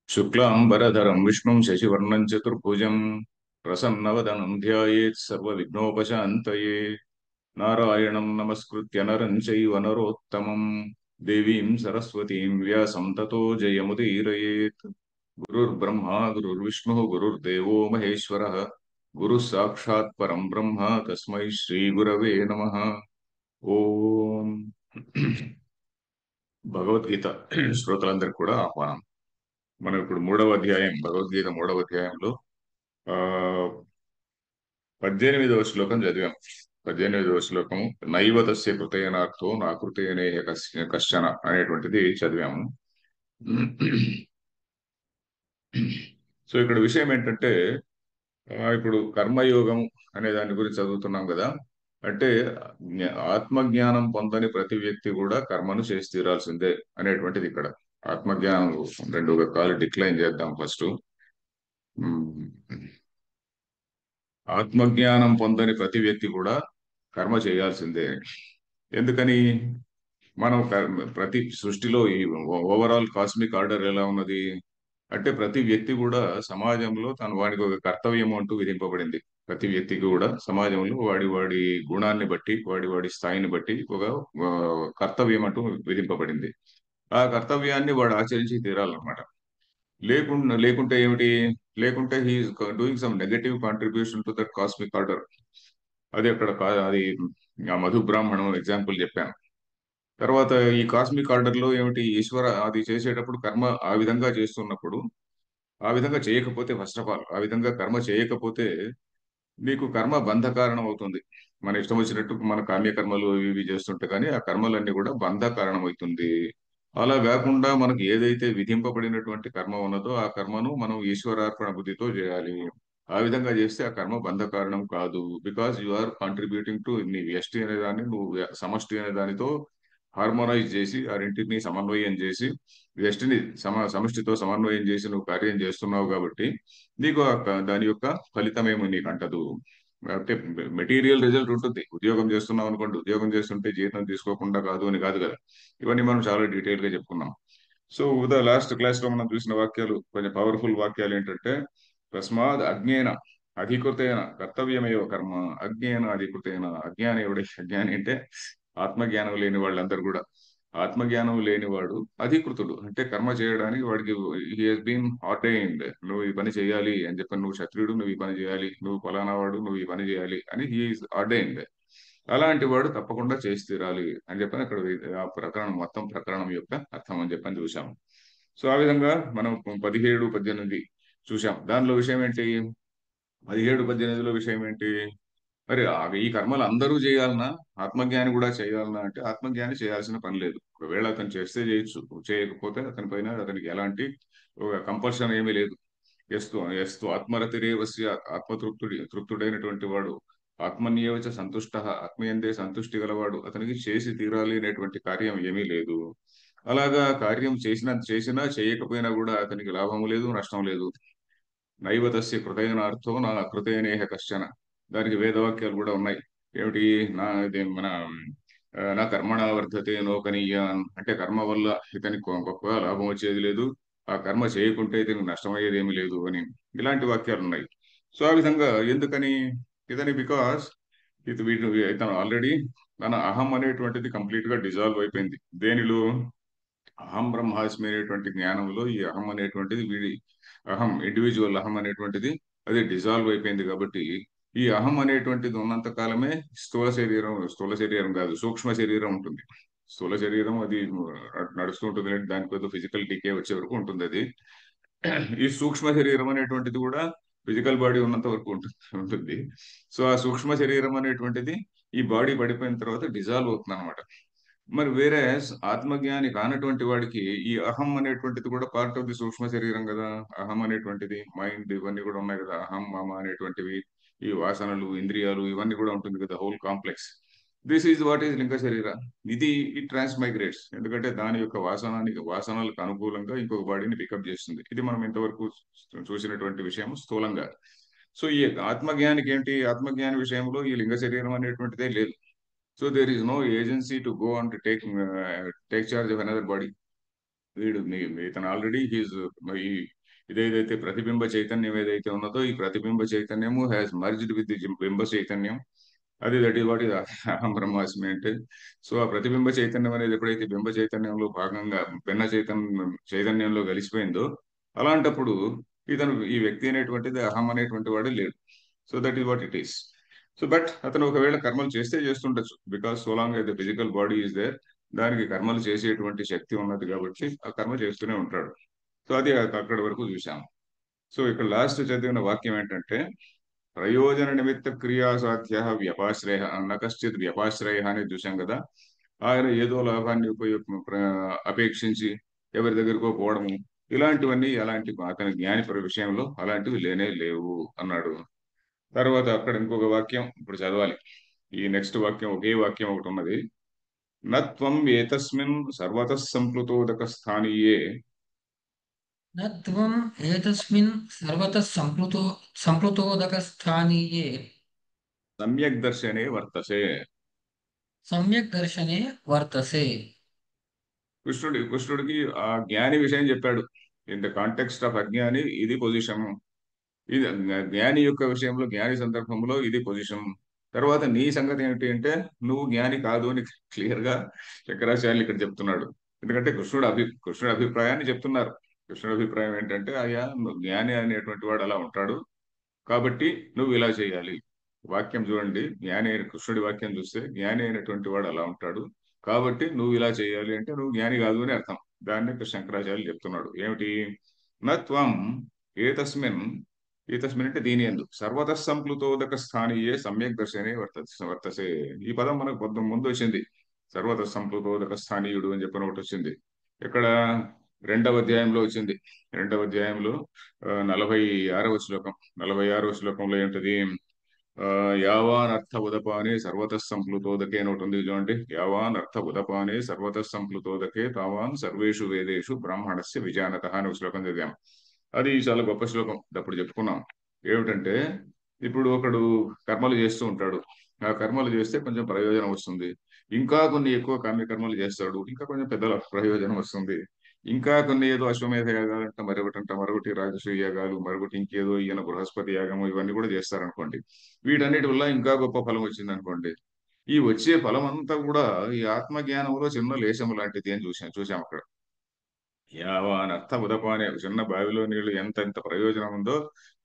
శుక్లాంబరధరం విష్ణుం శశివర్ణం చతుర్భుజం ప్రసన్నవదనం ధ్యాయేత్ సర్వవిఘ్నోపశాంతయే నారాయణం నమస్కృత్య నరం చైవ నరోత్తమం దేవీం సరస్వతీం వ్యాసం తతో జయముదీరయేత్. గురుర్బ్రహ్మా గురుర్విష్ణుః గురుర్దేవో మహేశ్వరः గురుః సాక్షాత్ పరం బ్రహ్మ తస్మై శ్రీ గురవే నమః. ఓం భగవద్గీత శ్రోతలందరికీ కూడా ఆహ్వానం. మనం ఇప్పుడు మూడవ అధ్యాయం, భగవద్గీత మూడవ అధ్యాయంలో ఆ 18వ శ్లోకం చదివాం. 18వ శ్లోకము నైవ తస్య కృతేనార్థో నా కృతేనే కశ్చన అనేటువంటిది చదివాము. సో ఇక్కడ విషయం ఏంటంటే ఇప్పుడు కర్మయోగం అనే దాని గురించి చదువుతున్నాం కదా. అంటే ఆత్మజ్ఞానం పొందని ప్రతి వ్యక్తి కూడా కర్మను చేసి తీరాల్సిందే అనేటువంటిది ఇక్కడ. ఆత్మజ్ఞానం రెండు కాలు డిక్లైన్ చేద్దాం ఫస్ట్. ఆత్మజ్ఞానం పొందని ప్రతి వ్యక్తి కూడా కర్మ చేయాల్సిందే. ఎందుకని? మనం ప్రతి సృష్టిలో ఈ ఓవరాల్ కాస్మిక్ ఆర్డర్ ఎలా ఉన్నది అంటే ప్రతి వ్యక్తి కూడా సమాజంలో వాడికి ఒక కర్తవ్యం అంటూ విధింపబడింది. ప్రతి వ్యక్తికి కూడా సమాజంలో వాడి వాడి గుణాన్ని బట్టి, వాడి వాడి స్థాయిని బట్టి ఒక ఆ, కర్తవ్యం అంటూ విధింపబడింది. ఆ కర్తవ్యాన్ని వాడు ఆచరించి తీరాలన్నమాట. లేకుంటే ఏమిటి? లేకుంటే he is doing some negative contribution to that cosmic order. అది అక్కడ అది ఆ మధు బ్రాహ్మణం ఎగ్జాంపుల్ చెప్పాను. తర్వాత ఈ కాస్మిక్ ఆర్డర్ లో ఏమిటి? ఈశ్వర అది చేసేటప్పుడు కర్మ ఆ విధంగా చేస్తున్నప్పుడు, ఆ విధంగా చేయకపోతే, ఫస్ట్ ఆఫ్ ఆల్ ఆ విధంగా కర్మ చేయకపోతే నీకు కర్మ బంధ కారణం అవుతుంది. మన ఇష్టం వచ్చినట్టు మన కామ్య కర్మలు ఇవి చేస్తుంటే కానీ ఆ కర్మలన్నీ కూడా బంధ కారణం అవుతుంది. అలా కాకుండా మనకు ఏదైతే విధింపబడినటువంటి కర్మ ఉన్నదో ఆ కర్మను మనం ఈశ్వరార్పణ బుద్ధితో చేయాలి. ఆ విధంగా చేస్తే ఆ కర్మ బంధ కారణం కాదు. Because you are contributing to నీ వ్యష్టి అనే దాన్ని నువ్వు సమష్టి అనే దానితో హార్మోనైజ్ చేసి, ఆ రెండింటిని సమన్వయం చేసి, వ్యష్టిని సమష్టితో సమన్వయం చేసి నువ్వు కార్యం చేస్తున్నావు కాబట్టి నీకు దాని యొక్క ఫలితమేమో నీకు అంటదు. అంటే మెటీరియల్ రిజల్ట్ ఉంటుంది. ఉద్యోగం చేస్తున్నాం అనుకోండి, ఉద్యోగం చేస్తుంటే జీతం తీసుకోకుండా కాదు అని కాదు కదా. ఇవన్నీ మనం చాలా డీటెయిల్ గా చెప్పుకున్నాం. సో లాస్ట్ క్లాస్ లో మనం చూసిన వాక్యాలు కొంచెం పవర్ఫుల్ వాక్యాలు ఏంటంటే తస్మాత్ అజ్ఞేన అధికృతేన కర్తవ్యమేవ కర్మ అజ్ఞేన అధికృతేన. అజ్ఞాని ఎవడే? అజ్ఞాని అంటే ఆత్మజ్ఞానం లేని వాళ్ళందరూ కూడా. ఆత్మజ్ఞానం లేనివాడు అధికృతుడు అంటే కర్మ చేయడానికి వాడికి హీ హాస్ బీన్ ఆర్డైన్డ్. నువ్వు ఈ పని చేయాలి అని చెప్పి, నువ్వు క్షత్రియుడు నువ్వు ఈ పని చేయాలి, నువ్వు ఫలానా వాడు నువ్వు ఈ పని చేయాలి అని హీఈస్ ఆర్డైన్డ్. అలాంటి వాడు తప్పకుండా చేసి తీరాలి అని చెప్పని అక్కడ ఆ ప్రకరణం, మొత్తం ప్రకరణం యొక్క అర్థం అని చెప్పని చూసాం. సో ఆ విధంగా మనం 17, 18 చూసాం. దానిలో విషయం ఏంటి? 17, 18లో విషయం ఏంటి? మరి ఈ కర్మలు అందరూ చేయాలనా? ఆత్మజ్ఞాని కూడా చేయాలనా అంటే ఆత్మజ్ఞాని చేయాల్సిన పని లేదు. ఒకవేళ అతను చేస్తే చేయొచ్చు, చేయకపోతే అతని పైన అతనికి ఎలాంటి కంపల్షన్ ఏమీ లేదు. ఎస్తు ఎస్తు ఆత్మరతిరేవస్య. తృప్తుడైనటువంటి వాడు ఆత్మన్యేవచ సంతుష్ట. ఆత్మీయందే సంతుష్టి గలవాడు అతనికి చేసి తీరాలి అనేటువంటి కార్యం ఏమీ లేదు. అలాగా కార్యం చేసినా చేయకపోయినా కూడా అతనికి లాభము లేదు, నష్టం లేదు. నైవ తస్య కృతజ్ఞార్థో నా కృతేనేహ కశ్చన. దానికి వేదవాక్యాలు కూడా ఉన్నాయి. ఏమిటి? ఇది మన నా కర్మణ వర్ధతే నోకనీయాన్. అంటే కర్మ వల్ల ఇతనికి గొప్పగా లాభం వచ్చేది లేదు, ఆ కర్మ చేయకుంటే ఇతనికి నష్టమయ్యేది ఏమీ లేదు అని ఇలాంటి వాక్యాలు ఉన్నాయి. సో ఆ విధంగా ఎందుకని? ఇతని బికాస్ ఇతను ఆల్రెడీ తన అహం అనేటువంటిది కంప్లీట్ గా డిజాల్వ్ అయిపోయింది. దేనిలో? అహం బ్రహ్మాస్మి అనేటువంటి జ్ఞానంలో ఈ అహం అనేటువంటిది అహం, ఇండివిజువల్ అహం అనేటువంటిది అది డిజాల్వ్ అయిపోయింది కాబట్టి ఈ అహం అనేటువంటిది ఉన్నంత కాలమే స్థూల శరీరం కాదు, సూక్ష్మ శరీరం ఉంటుంది. స్థూల శరీరం అది నడుస్తూ ఉంటుంది, దానికి ఏదో ఫిజికల్ డికే వచ్చే వరకు ఉంటుంది అది. ఈ సూక్ష్మ శరీరం అనేటువంటిది కూడా ఫిజికల్ బాడీ ఉన్నంత వరకు ఉంటుంది. సో ఆ సూక్ష్మ శరీరం అనేటువంటిది ఈ బాడీ పడిపోయిన తర్వాత డిజాల్వ్ అవుతుంది అనమాట. మరి వేరే ఆత్మజ్ఞాని కానటువంటి వాడికి ఈ అహం అనేటువంటిది కూడా పార్ట్ ఆఫ్ ది సూక్ష్మ శరీరం కదా. అహం అనేటువంటిది మైండ్ ఇవన్నీ కూడా ఉన్నాయి కదా, అహం మమ అనేటువంటివి, ఈ వాసనలు ఇంద్రియాలు ఇవన్నీ కూడా ఉంటుంది కదా, whole complex. This is what is లింగ శరీర. ఇది ఇట్ ట్రాన్స్మైగ్రేట్స్. ఎందుకంటే దాని యొక్క వాసనలకు అనుకూలంగా ఇంకొక బాడీని పికప్ చేస్తుంది. ఇది మనం ఇంతవరకు చూసినటువంటి విషయం స్థూలంగా. సో ఈ ఆత్మజ్ఞానికి ఏంటి? ఆత్మజ్ఞాని విషయంలో ఈ లింగ శరీరం అనేటువంటిదే లేదు. So there is no agency to go and take charge of another body. ఇతను ఆల్రెడీ హీజ్ ఇదేదైతే ప్రతిబింబ చైతన్యం ఏదైతే ఉన్నదో ఈ ప్రతిబింబ చైతన్యము హ్యాస్ మర్జ్డ్ విత్ ది బింబ చైతన్యం. అది దట్ ఈస్ వాట్ ఈస్ అహం బ్రహ్మాస్మి అంటే. సో ఆ ప్రతిబింబ చైతన్యం అనేది ఎప్పుడైతే బింబ చైతన్యంలో భాగంగా భిన్న చైతన్యంలో కలిసిపోయిందో అలాంటప్పుడు ఇతను ఈ వ్యక్తి అనేటువంటిది అహం అనేటువంటి వాడు లేడు. So that is what it is. So but అతను ఒకవేళ కర్మలు చేస్తే చేస్తుండొచ్చు, బికాస్ సో లాంగ్ అయితే ఫిజికల్ బాడీ ఈజ్ దేర్, దానికి కర్మలు చేసేటువంటి శక్తి ఉన్నది కాబట్టి ఆ కర్మ చేస్తూనే ఉంటాడు. సో అది అక్కడి వరకు చూసాం. సో ఇక్కడ లాస్ట్ చదివిన వాక్యం ఏంటంటే ప్రయోజన నిమిత్త క్రియాసాధ్య వ్యపాశ్రయ అన్న కశ్చిత్ వ్యపాశ్రయ అనేది చూసాం కదా. ఆయన ఏదో లాభాన్ని అపేక్షించి ఎవరి దగ్గరకో పోవడము ఇలాంటివన్నీ అలాంటి అతని జ్ఞాని విషయంలో అలాంటివి లేనే లేవు అన్నాడు. తర్వాత అక్కడ ఇంకొక వాక్యం ఇప్పుడు చదవాలి. ఈ నెక్స్ట్ వాక్యం ఒకే వాక్యం ఒకటి ఉన్నది. నత్వం ఏతస్మిన్ సర్వతః సంప్లుతోదక స్థానీయే न त्वम् एतस्मिन् सर्वतः सम्प्लुतोदकस्थानीये సమ్యక్ దర్శనే వర్తసే. सम्यक् दर्शने वर्तसे. కృష్ణుడికి ఆ జ్ఞాని విషయం చెప్పాడు. ఇన్ ద కాంటెక్స్ట్ ఆఫ్ అజ్ఞాని ఇది పొజిషన్, ఇది జ్ఞాని యొక్క విషయంలో జ్ఞాని సందర్భంలో ఇది పొజిషన్. తర్వాత నీ సంగతి ఏమిటి అంటే నువ్వు జ్ఞాని కాదు అని క్లియర్ గా శంకరాచార్యులు ఇక్కడ చెప్తున్నాడు. ఎందుకంటే కృష్ణుడి అభిప్రాయాన్ని చెప్తున్నారు. కృష్ణుడి అభిప్రాయం ఏంటంటే అయ్యా నువ్వు జ్ఞాని అనేటువంటి వాడు అలా ఉంటాడు కాబట్టి నువ్వు ఇలా చేయాలి. వాక్యం చూడండి, జ్ఞాని అయిన కృష్ణుడి వాక్యం చూస్తే జ్ఞాని అయినటువంటి వాడు అలా ఉంటాడు కాబట్టి నువ్వు ఇలా చేయాలి అంటే నువ్వు జ్ఞాని కాదు అని అర్థం. దాన్ని శంకరాచార్యులు చెప్తున్నాడు ఏమిటి, నత్వం ఏతస్మిన్, ఏతస్మిన్ అంటే దీని యందు సర్వతః సంప్లుతోదక స్థానీయే సమ్యక్ దర్శనే వర్తసే. ఈ పదం మనకు కొద్ది ముందు వచ్చింది. సర్వతః సంప్లుతోదక స్థానీయుడు అని చెప్పిన ఒకటి వచ్చింది. ఇక్కడ 2వ అధ్యాయంలో వచ్చింది. 2వ అధ్యాయంలో 46వ శ్లోకం. 46వ శ్లోకంలో ఏంటది, యావాన్ అర్థ ఉదపానే సర్వతః సంప్లుతోదకే అని ఒకటి ఉంది చూడండి. యావాన్ అర్థ ఉదపానే సర్వతః సంప్లుతోదకే తావాన్ సర్వేషు వేదేషు బ్రాహ్మణస్య విజానత అని ఒక శ్లోకం చదివాం. అది చాలా గొప్ప శ్లోకం, అప్పుడు చెప్పుకున్నాం. ఏమిటంటే ఇప్పుడు ఒకడు కర్మలు చేస్తూ ఉంటాడు, ఆ కర్మలు చేస్తే కొంచెం ప్రయోజనం వస్తుంది. ఇంకా కొన్ని ఎక్కువ కర్మలు చేస్తాడు, ఇంకా కొంచెం పెద్ద ప్రయోజనం వస్తుంది. ఇంకా కొన్ని ఏదో అశ్వమేధ యాగాలంట, మరొకటి రాజసూయ యాగాలు, మరొకటి ఇంకేదో ఈయన బృహస్పతి యాగము ఇవన్నీ కూడా చేస్తారనుకోండి. వీటన్నిటి వల్ల ఇంకా గొప్ప ఫలం వచ్చింది అనుకోండి. ఈ వచ్చే ఫలం అంతా కూడా ఈ ఆత్మజ్ఞానంలో చిన్న లేశము లాంటిది అని చూసాం అక్కడ. యావాన్ అర్థ ఉదప అనే ఒక చిన్న బావిలో నీళ్లు ఎంత ప్రయోజనం ఉందో,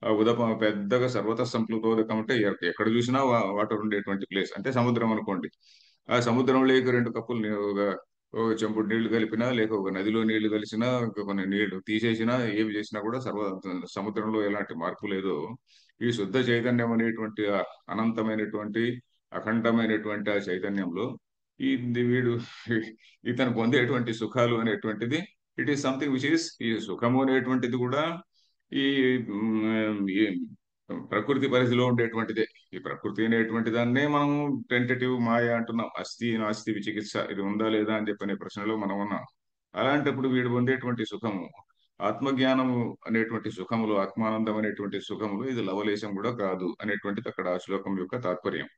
ఆ ఉదప పెద్దగా సర్వత సంప్లుతోదకం అంటే ఎక్కడ చూసినా వాటర్ ఉండేటువంటి ప్లేస్ అంటే సముద్రం అనుకోండి. ఆ సముద్రంలోకి 2 కప్పులు ఒక చెంబుడు నీళ్లు కలిపినా, లేక ఒక నదిలో నీళ్లు కలిసినా, ఇంకా కొన్ని నీళ్లు తీసేసినా, ఏవి చేసినా కూడా సముద్రంలో ఎలాంటి మార్పు లేదో ఈ శుద్ధ చైతన్యం అనేటువంటి ఆ అనంతమైనటువంటి అఖండమైనటువంటి ఆ చైతన్యంలో వీడు ఇతను పొందేటువంటి సుఖాలు అనేటువంటిది it is something which is, ఈ సుఖము అనేటువంటిది కూడా ఈ ఈ ప్రకృతి పరిధిలో ఉండేటువంటిదే. ఈ ప్రకృతి అనేటువంటి దాన్నే మనం టెంటేటివ్ మాయ అంటున్నాం. అస్థి నాస్తి విచికిత్స, ఇది ఉందా లేదా అని చెప్పనే ప్రశ్నలో మనం ఉన్నాం. అలాంటప్పుడు వీడు పొందేటువంటి సుఖము ఆత్మజ్ఞానము అనేటువంటి సుఖములు, ఆత్మానందం అనేటువంటి సుఖములు ఇది లవలేశం కూడా కాదు అనేటువంటిది అక్కడ ఆ శ్లోకం యొక్క తాత్పర్యం.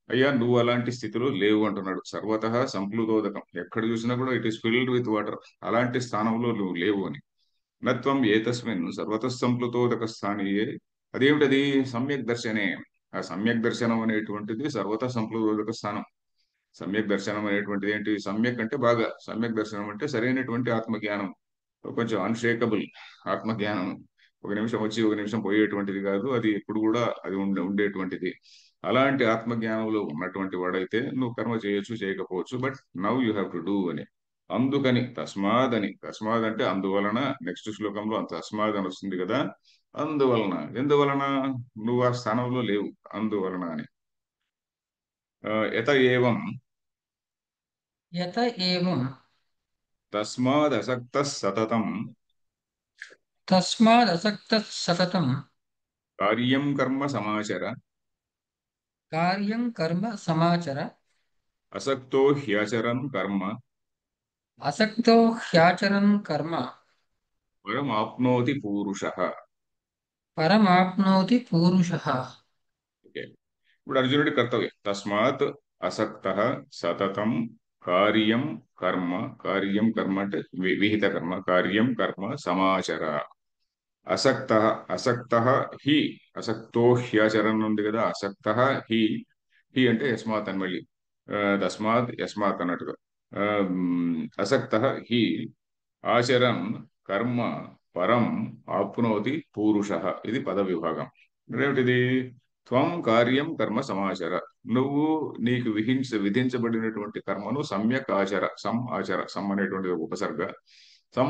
అయ్యా నువ్వు అలాంటి స్థితిలో లేవు అంటున్నాడు. సర్వతః సంప్లుతోదకం, ఎక్కడ చూసినా కూడా it is filled with water, అలాంటి స్థానంలో నువ్వు లేవు అని. నత్వం ఏతస్మిన్ సర్వతః సంప్లుతోదక స్థానీయే, అదేమిటది, సమ్యక్ దర్శనే. ఆ సమ్యక్ దర్శనం అనేటువంటిది సర్వతః సంప్లుతోదక స్థానం. సమ్యక్ దర్శనం అనేటువంటిది ఏంటి, సమ్యక్ అంటే బాగా, సమ్యక్ దర్శనం అంటే సరైనటువంటి ఆత్మజ్ఞానం, కొంచెం అన్షేకబుల్ ఆత్మజ్ఞానం. ఒక నిమిషం వచ్చి ఒక నిమిషం పోయేటువంటిది కాదు, అది ఎప్పుడు కూడా అది ఉండేటువంటిది. అలాంటి ఆత్మజ్ఞానంలో ఉన్నటువంటి వాడైతే నువ్వు కర్మ చేయొచ్చు చేయకపోవచ్చు, but now you have to do అని. అందుకని తస్మాద్ అని, తస్మాద్ అంటే అందువలన, నెక్స్ట్ శ్లోకంలో అంత తస్మాద్ అని వస్తుంది కదా. అందువలన, ఎందువలన, నువ్వు ఆ స్థానంలో లేవు, అందువలన అని. యత ఏవం यत एवं తస్మాద్ అసక్త సతతం तस्मादसक्तः सततं కార్యం కర్మ సమాచర कार्यं कर्म समाचर అసక్తో హ్యాచరన్ కర్మ असक्तो ह्याचरन् कर्म పరమాప్నోతి పూరుష. परमाप्नोति पूरुषः. ఓకే, ఇప్పుడు అర్జునుడి కర్తవ్యం తస్మాత్ అసక్త సతతం కార్యం కర్మ, కార్యం కర్మ అంటే విహిత కర్మ, కార్యం కర్మ సమాచర, అసక్త అసక్త హి అసక్తో హ్యాచరన్ ఉంది కదా, అసక్త హి, హి అంటే యస్మాత్ అని మళ్ళీ తస్మాత్ యస్మాత్ అన్నట్టుగా అసక్త హి ఆచరన్ కర్మ పరం ఆప్నోతి పూరుష. ఇది పద విభాగం. ఏమిటిది? త్వం కార్యం కర్మ సమాచర. నువ్వు నీకు విధించబడినటువంటి కర్మను సమ్యక్ ఆచర. ఆచర, అనేటువంటి ఒక ఉపసర్గ.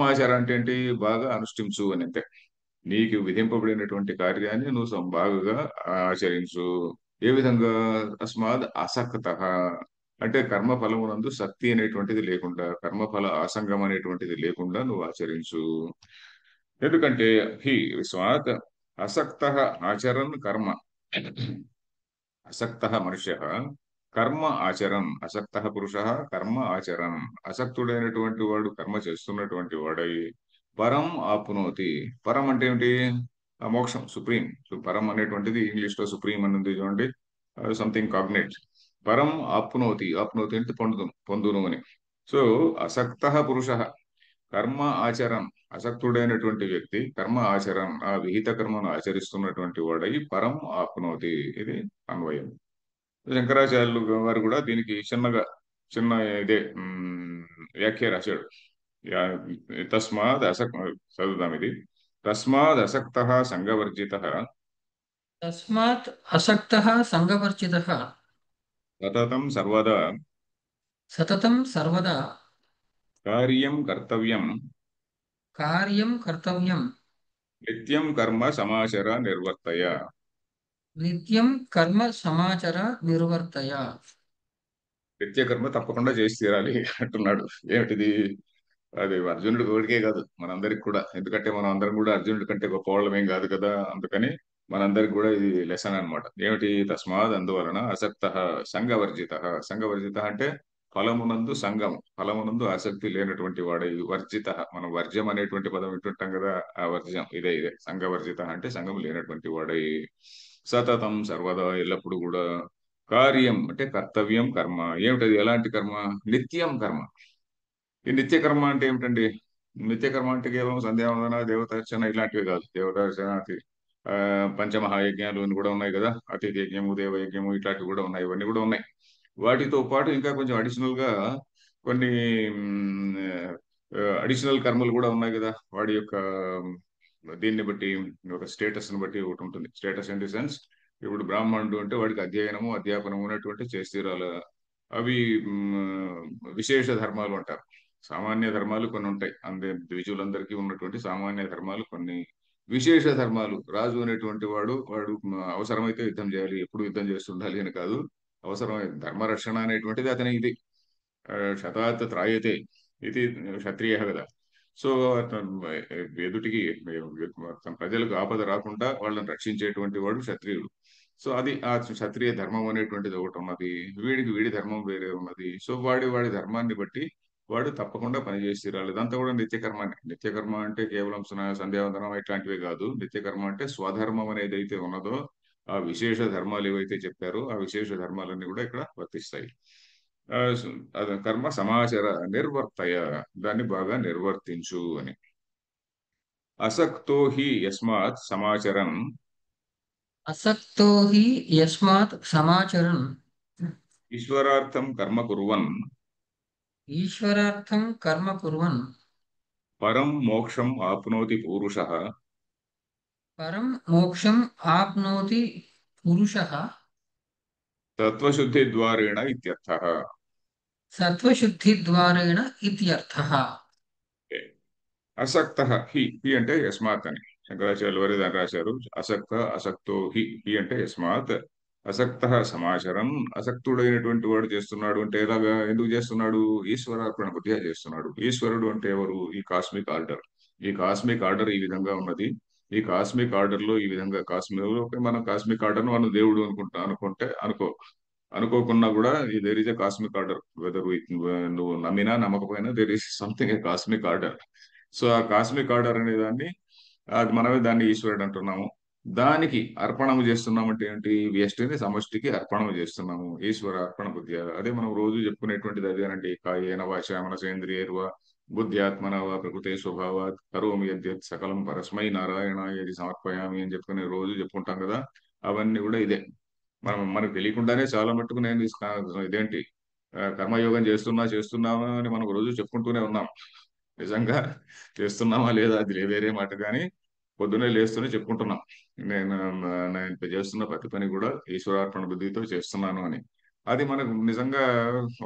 ఆచర అంటే ఏంటి? బాగా అనుష్ఠించు అని అంతే. నీకు విధింపబడినటువంటి కార్యాన్ని నువ్వు బాగుగా ఆచరించు. ఏ విధంగా? తస్మాత్ అసక్త అంటే కర్మఫలమునందు శక్తి అనేటువంటిది లేకుండా, కర్మఫల ఆసంగం అనేటువంటిది లేకుండా నువ్వు ఆచరించు. ఎందుకంటే హి స్వాత్ అసక్త ఆచరన్ కర్మ, అసక్త మనుష్య కర్మ ఆచరన్, అసక్త పురుష కర్మ ఆచరన్, అసక్తుడైనటువంటి వాడు కర్మ చేస్తున్నటువంటి వాడై పరం ఆప్నోతి. పరం అంటే ఏమిటి? ఆ మోక్షం, సుప్రీం. పరం అనేటువంటిది ఇంగ్లీష్ లో సుప్రీం అని ఉంది చూడండి, సంథింగ్ కాగ్నేట్. పరం ఆప్నోతి, ఆప్నోతి అంటే పొందును అని. సో అసక్త పురుష కర్మ ఆచరన్, అసక్తుడైనటువంటి వ్యక్తి కర్మ ఆచరన్, ఆ విహిత కర్మను ఆచరిస్తున్నటువంటి వాడై పరం ఆప్నోతి. ఇది అన్వయం. శంకరాచార్యులు వారు కూడా దీనికి చిన్న ఇదే వ్యాఖ్య రాశాడు. తస్మాద్ చదువుదాం ఇది. తస్మాద్ అసక్త సంగవర్జిత తస్మాత్ అసక్తః సంగవర్జితః సతతం సర్వదా సతతం సర్వదా కార్యం కర్తవ్యం కార్యం కర్తవ్యం నిత్యం కర్మ సమాచర నిర్వర్తయ. నిత్యం కర్మ సమాచర నిర్వర్తయ. నిత్య కర్మ తప్పకుండా చేసి తీరాలి అంటున్నాడు. ఏమిటిది? అది అర్జునుడి కోరికే కాదు, మనందరికి కూడా. ఎందుకంటే మనం అందరం కూడా అర్జునుడి కంటే గొప్పవాళ్ళం ఏం కాదు కదా. అందుకని మనందరికి కూడా ఇది లెసన్ అన్నమాట. ఏమిటి? తస్మాత్ అందువలన అసక్త సంగవర్జిత. సంగవర్జిత అంటే ఫలమునందు సంగం, ఫలమునందు ఆసక్తి లేనటువంటి వాడై, వర్జిత, మనం వర్జ్యం అనేటువంటి పదం వింటుంటాం కదా, ఆ వర్జ్యం ఇదే సంగవర్జిత అంటే సంగం లేనటువంటి వాడై, సతతం సర్వదా ఎల్లప్పుడు కూడా, కార్యం అంటే కర్తవ్యం కర్మ. ఏమిటది? ఎలాంటి కర్మ? నిత్యం కర్మ. ఈ నిత్య కర్మ అంటే ఏమిటండి? నిత్య కర్మ అంటే కేవలం సంధ్యావందన, దేవతార్చన ఇలాంటివి కాదు. దేవతార్చన ఆ, పంచమహాయజ్ఞాలు అని కూడా ఉన్నాయి కదా, అతిథి యజ్ఞము, దేవ యజ్ఞము ఇట్లాంటివి కూడా ఉన్నాయి, ఇవన్నీ కూడా ఉన్నాయి. వాటితో పాటు ఇంకా కొంచెం అడిషనల్ గా కొన్ని అడిషనల్ కర్మలు కూడా ఉన్నాయి కదా. వాడి యొక్క దీన్ని బట్టి, ఒక స్టేటస్ ని బట్టి ఒకటి ఉంటుంది. స్టేటస్ ఇన్ ది సెన్స్, ఇప్పుడు బ్రాహ్మణుడు అంటే వాడికి అధ్యయనము అధ్యాపనము ఉన్నటువంటి చేసి తీరాలి. అవి విశేష ధర్మాలు అంటారు. సామాన్య ధర్మాలు కొన్ని ఉంటాయి, ద్విజులందరికీ ఉన్నటువంటి సామాన్య ధర్మాలు కొన్ని, విశేష ధర్మాలు. రాజు అనేటువంటి వాడు అవసరమైతే యుద్ధం చేయాలి, ఎప్పుడు యుద్ధం చేస్తుండాలి అని కాదు. అవసరమై ధర్మరక్షణ అనేటువంటిది అతని ఇది. శతాత్ త్రాయతే ఇది క్షత్రియ కదా. సో అతను ఎదుటికి తన ప్రజలకు ఆపద రాకుండా వాళ్ళని రక్షించేటువంటి వాడు క్షత్రియుడు. సో అది ఆ క్షత్రియ ధర్మం అనేటువంటిది ఒకటి ఉన్నది. వీడికి వీడి ధర్మం వేరే ఉన్నది. సో వాడి ధర్మాన్ని బట్టి వాడు తప్పకుండా పనిచేసి తీరాలి. ఇదంతా కూడా నిత్యకర్మ. నిత్యకర్మ అంటే కేవలం సంధ్యావందనం ఇట్లాంటివే కాదు. నిత్యకర్మ అంటే స్వధర్మం అనేది అయితే ఉన్నదో, ఆ విశేష ధర్మాలు ఏవైతే చెప్పారో ఆ విశేష ధర్మాలన్నీ కూడా ఇక్కడ వర్తిస్తాయి. అది కర్మ సమాచర నిర్వర్తయ, దాన్ని బాగా నిర్వర్తించు అని. అసక్తో హి యస్మాత్ సమాచరన్ అసక్తో హి యస్మాత్ సమాచరన్ ఈశ్వరార్థం కర్మ కుర్వన్ ఈశ్వరార్థం కర్మ కుర్వన్ పరం మోక్షం ఆప్నోతి పూరుషః పరం మోక్షం ఆప్నోతి పురుషః తత్వశుద్ధి ద్వారేణ ఇత్యర్థః. సత్వశుద్ధిద్వారేణ ఇత్యర్థః. అసక్త హి, హి అంటే యస్మాత్ అని శంకరాచార్యులు వారి దాన్ని రాశారు. అసక్త అసక్తో హి, హి అంటే యస్మాత్. అసక్త సమాచారం, అసక్తుడైనటువంటి వాడు చేస్తున్నాడు అంటే ఎలాగా, ఎందుకు చేస్తున్నాడు? ఈశ్వరార్పణ బుద్ధిగా చేస్తున్నాడు. ఈశ్వరుడు అంటే ఎవరు? ఈ కాస్మిక్ ఆర్డర్. ఈ కాస్మిక్ ఆర్డర్ ఈ విధంగా ఉన్నది. ఈ కాస్మిక్ ఆర్డర్ లో ఈ విధంగా మనం కాస్మిక్ ఆర్డర్ ను మనం దేవుడు అనుకుంటే అనుకోకున్నా కూడా there is a cosmic order. Whether నువ్వు నమ్మినా నమ్మకపోయినా there is something a cosmic order. So ఆ కాస్మిక్ ఆర్డర్ అనే దాన్ని, అది మనమే దాన్ని ఈశ్వరుడు అంటున్నాము. దానికి అర్పణము చేస్తున్నాము అంటే ఏంటి? వ్యష్టిని సమష్టికి అర్పణము చేస్తున్నాము. ఈశ్వర అర్పణ బుద్ధి, అదే మనం రోజు చెప్పుకునేటువంటిది అదేనండి. కాయేన వాచ మనసేంద్రియర్వ బుద్ధ్యాత్మన వా ప్రకృతే స్వభావాత్ కరోమి యద్యత్ సకలం పరస్మై నారాయణాయ ఇది సమర్పయామి అని చెప్పుకుని రోజు చెప్పుకుంటాం కదా. అవన్నీ కూడా ఇదే. మనకు తెలియకుండానే చాలా మట్టుకు నేను ఇదేంటి కర్మయోగం చేస్తున్నామా అని మనం రోజు చెప్పుకుంటూనే ఉన్నాం. నిజంగా చేస్తున్నామా లేదా అది వేరే మాట, కానీ పొద్దున్నే లేస్తూనే చెప్పుకుంటున్నాం. నేను నేను చేస్తున్న ప్రతి పని కూడా ఈశ్వరార్పణ బుద్ధితో చేస్తున్నాను అని. అది మనకు నిజంగా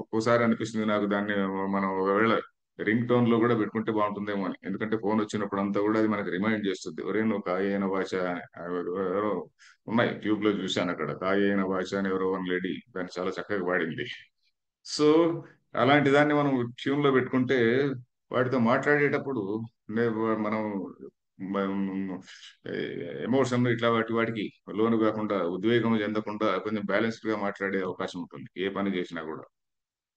ఒక్కోసారి అనిపిస్తుంది నాకు, దాన్ని మనం ఒకవేళ రింగ్ టోన్ లో కూడా పెట్టుకుంటే బాగుంటుందేమో అని. ఎందుకంటే ఫోన్ వచ్చినప్పుడు అంతా కూడా అది మనకి రిమైండ్ చేస్తుంది, ఒరే నువ్వు కాయేన భాష ఎవరో ఉన్నాయి ట్యూబ్ లో చూశాను, అక్కడ కాయేన భాష అని ఎవరో వన్ లేడీ దాన్ని చాలా చక్కగా పాడింది. సో అలాంటి దాన్ని మనం ట్యూన్ లో పెట్టుకుంటే వాటితో మాట్లాడేటప్పుడు మనం ఎమోషన్ ఇట్లా వాటికి లోను కాకుండా, ఉద్వేగం చెందకుండా కొంచెం బ్యాలెన్స్డ్ గా మాట్లాడే అవకాశం ఉంటుంది ఏ పని చేసినా కూడా.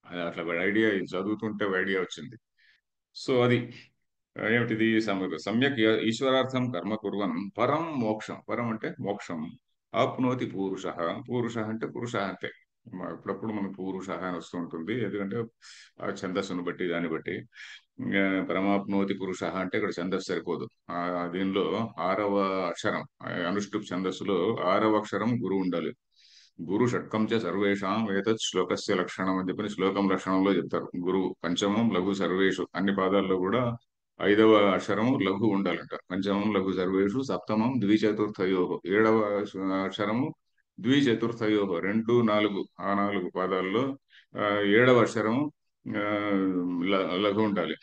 అది అట్లా ఐడియా చదువుతుంటే ఐడియా వచ్చింది. సో అది ఏమిటిది సమ్యక్ ఈశ్వరార్థం కర్మ కుర్వన్ పరం మోక్షం, పరం అంటే మోక్షం, ఆప్నోతి పూరుష. పూరుష అంటే పురుష అంతే. అప్పుడప్పుడు మనకు పూరుష అని వస్తూ ఉంటుంది, ఎందుకంటే ఆ ఛందస్సును బట్టి దాన్ని బట్టి. పరమాప్నోతి పురుష అంటే ఇక్కడ ఛందస్సు సరిపోదు. దీనిలో ఆరవ అక్షరం, అనుష్టుప్ ఛందస్సులో ఆరవ అక్షరం గురువు ఉండాలి. గురు షట్కం చ సర్వేషాం ఏతత్ శ్లోకస్య లక్షణం అని చెప్పి శ్లోకం లక్షణంలో చెప్తారు. గురువు పంచమం లఘు సర్వేషు, అన్ని పాదాల్లో కూడా ఐదవ అక్షరం లఘు ఉండాలంట. పంచమం లఘు సర్వేషు, సప్తమం ద్విచతుర్థయో, ఏడవ అక్షరము ద్విచతుర్థయో, రెండు నాలుగు, ఆ నాలుగు పాదాల్లో ఆ, ఏడవ అక్షరం ఆ, లఘు ఉండాలి.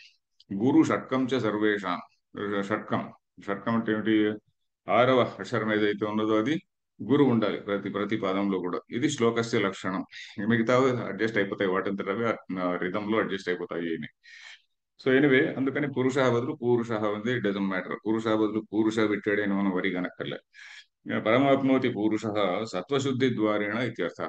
గురు షట్కం చ సర్వేషాం, షట్కం, షట్కం అంటే ఏమిటి, ఆరవ అక్షరం ఏదైతే ఉన్నదో అది గురువు ఉండాలి ప్రతి ప్రతి పాదంలో కూడా. ఇది శ్లోకస్య లక్షణం. మిగతా అడ్జస్ట్ అయిపోతాయి, వాటింతటవే రిధంలో అడ్జస్ట్ అయిపోతాయి అని. సో ఎనివే, అందుకని పురుష బదులు పూరుష ఉంది, ఇట్ డజంట్ మ్యాటర్. పురుష బదులు పూరుష పెట్టాడని మనం వరి కనక్కర్లే. పరమాత్మోతి పురుష సత్వశుద్ధి ద్వారేణ ఇత్యర్థ.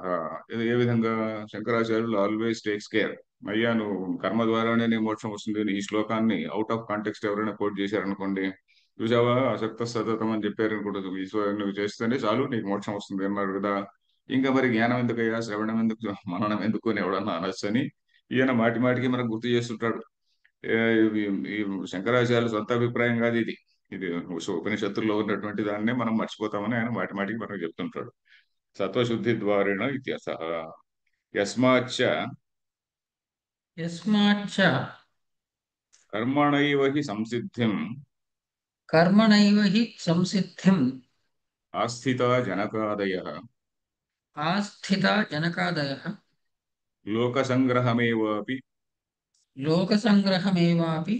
ఇది ఏ విధంగా, శంకరాచార్యులు ఆల్వేస్ టేక్స్ కేర్. అయ్యా నువ్వు కర్మ ద్వారానే నీ మోక్షం వస్తుంది అని ఈ శ్లోకాన్ని అవుట్ ఆఫ్ కాంటెక్స్ట్ ఎవరైనా కోట్ చేశారనుకోండి, చూసావా అసక్త సతతం అని చెప్పారు అనుకుంటుంది, నువ్వు చేస్తేనే చాలు నీకు మోక్షం వస్తుంది అన్నారు కదా, ఇంకా మరి జ్ఞానం ఎందుకయ్యా, శ్రవణం ఎందుకు, మననం ఎందుకు అని ఎవడన్నా అనొచ్చు అని ఈయన మాటి మాటికి మనకు గుర్తు చేస్తుంటాడు. ఏ, ఈ శంకరాచార్యుల సొంత అభిప్రాయం కాదు ఇది. ఇది ఉపనిషత్తుల్లో ఉన్నటువంటి దాన్నే మనం మర్చిపోతామని ఆయన మాటి మాటికి మనకు చెప్తుంటాడు. సత్వశుద్ధి ద్వారేణ ఇత్యస యస్మాచ్చ యస్మాచ్చ కర్మణైవ హి సంసిద్ధిం కర్మణైవ హి సంసిద్ధిం ఆస్థిత జనకాదయ ఆస్థితా జనకాదయః లోక సంగ్రహమేవాపి లోకసంగ్రహమేవాపి